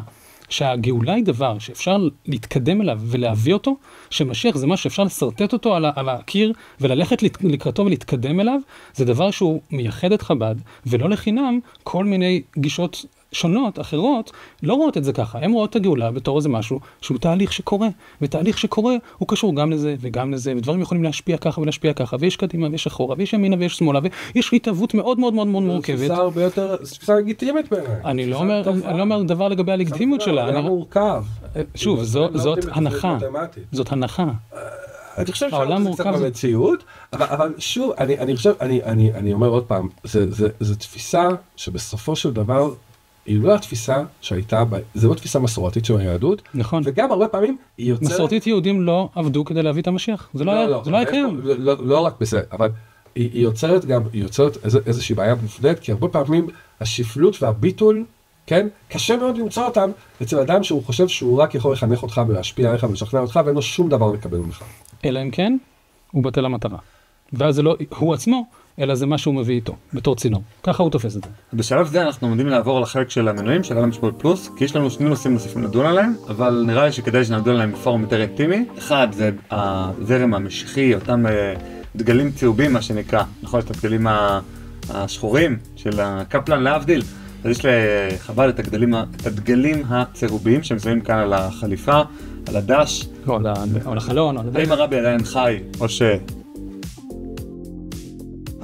שהגאולה היא דבר שאפשר להתקדם אליו ולהביא אותו, שמשיח זה מה שאפשר לסרטט אותו על הקיר וללכת לקראתו ולהתקדם אליו, זה דבר שהוא מייחד את חב"ד, ולא לחינם כל מיני גישות שונות, אחרות, לא רואות את זה ככה. הם רואות את הגאולה בתור איזה משהו שהוא תהליך שקורה, ותהליך שקורה הוא קשור גם לזה וגם לזה, ודברים יכולים להשפיע ככה ולהשפיע ככה, ויש קדימה ויש אחורה, ויש ימינה ויש שמאלה, ויש התהוות מאוד מאוד מאוד מאוד מורכבת. זה הרבה יותר, זה תפיסה לגיטימית בעיניי. אני לא אומר דבר לגבי הלגיטימיות שלה. זה מורכב. שוב, זאת הנחה. זאת הנחה. אני חושב שזה קצת במציאות, אבל שוב, אני אומר עוד פעם, זו תפיסה שבסופו של דבר היא לא התפיסה שהייתה, זה לא תפיסה מסורתית של היהדות, נכון. וגם הרבה פעמים היא יוצרת... מסורתית יהודים לא עבדו כדי להביא את המשיח, זה לא היה קיים. לא רק בזה, אבל היא יוצרת איזושהי בעיה מובנית, כי הרבה פעמים השפלות והביטול, כן, קשה מאוד למצוא אותם אצל אדם שהוא חושב שהוא רק יכול לחנך אותך ולהשפיע עליך ולשכנע אותך, ואין לו שום דבר לקבל ממך. אלא אם כן, הוא בטל המטרה. ואז זה לא הוא עצמו, אלא זה מה שהוא מביא איתו, בתור צינור. ככה הוא תופס את זה. בשלב זה אנחנו עומדים לעבור לחלק של המנויים של המשמעות פלוס, כי יש לנו שני נושאים נוספים לדון עליהם, אבל נראה לי שכדאי שנדון עליהם בפורום יותר אינטימי. אחד זה הזרם המשיחי, אותם דגלים צהובים מה שנקרא, נכון? את הדגלים השחורים של הקפלן להבדיל. אז יש לחב"ד את הדגלים הצהובים שמזוהים כאן על החליפה, על הדש. או על החלון, או על הדש. האם הרבי עדיין חי, או ש...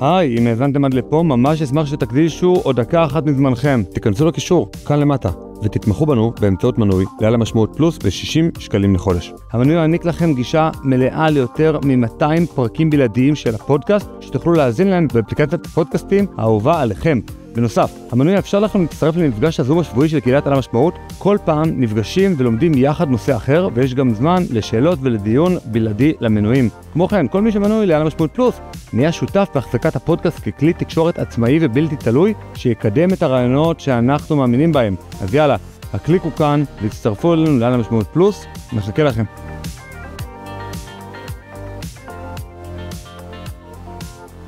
היי, אם האזנתם עד לפה, ממש אשמח שתקדישו עוד דקה אחת מזמנכם. תיכנסו לקישור, כאן למטה, ותתמכו בנו באמצעות מנוי לעל המשמעות פלוס ב-60 שקלים לחודש. המנוי יעניק לכם גישה מלאה ליותר מ-200 פרקים בלעדיים של הפודקאסט, שתוכלו להאזין להם באפליקציית הפודקאסטים האהובה עליכם. בנוסף, המנוי יאפשר לכם להצטרף למפגש הזום השבועי של קהילת על המשמעות. כל פעם נפגשים ולומדים יחד נושא אחר, ויש גם זמן לשאלות ולדיון בלעדי למנויים. כמו כן, כל מי שמנוי לעל המשמעות פלוס נהיה שותף בהחזקת הפודקאסט ככלי תקשורת עצמאי ובלתי תלוי, שיקדם את הרעיונות שאנחנו מאמינים בהם. אז יאללה, הקליקו כאן והצטרפו אלינו לעל המשמעות פלוס, נחכה לכם.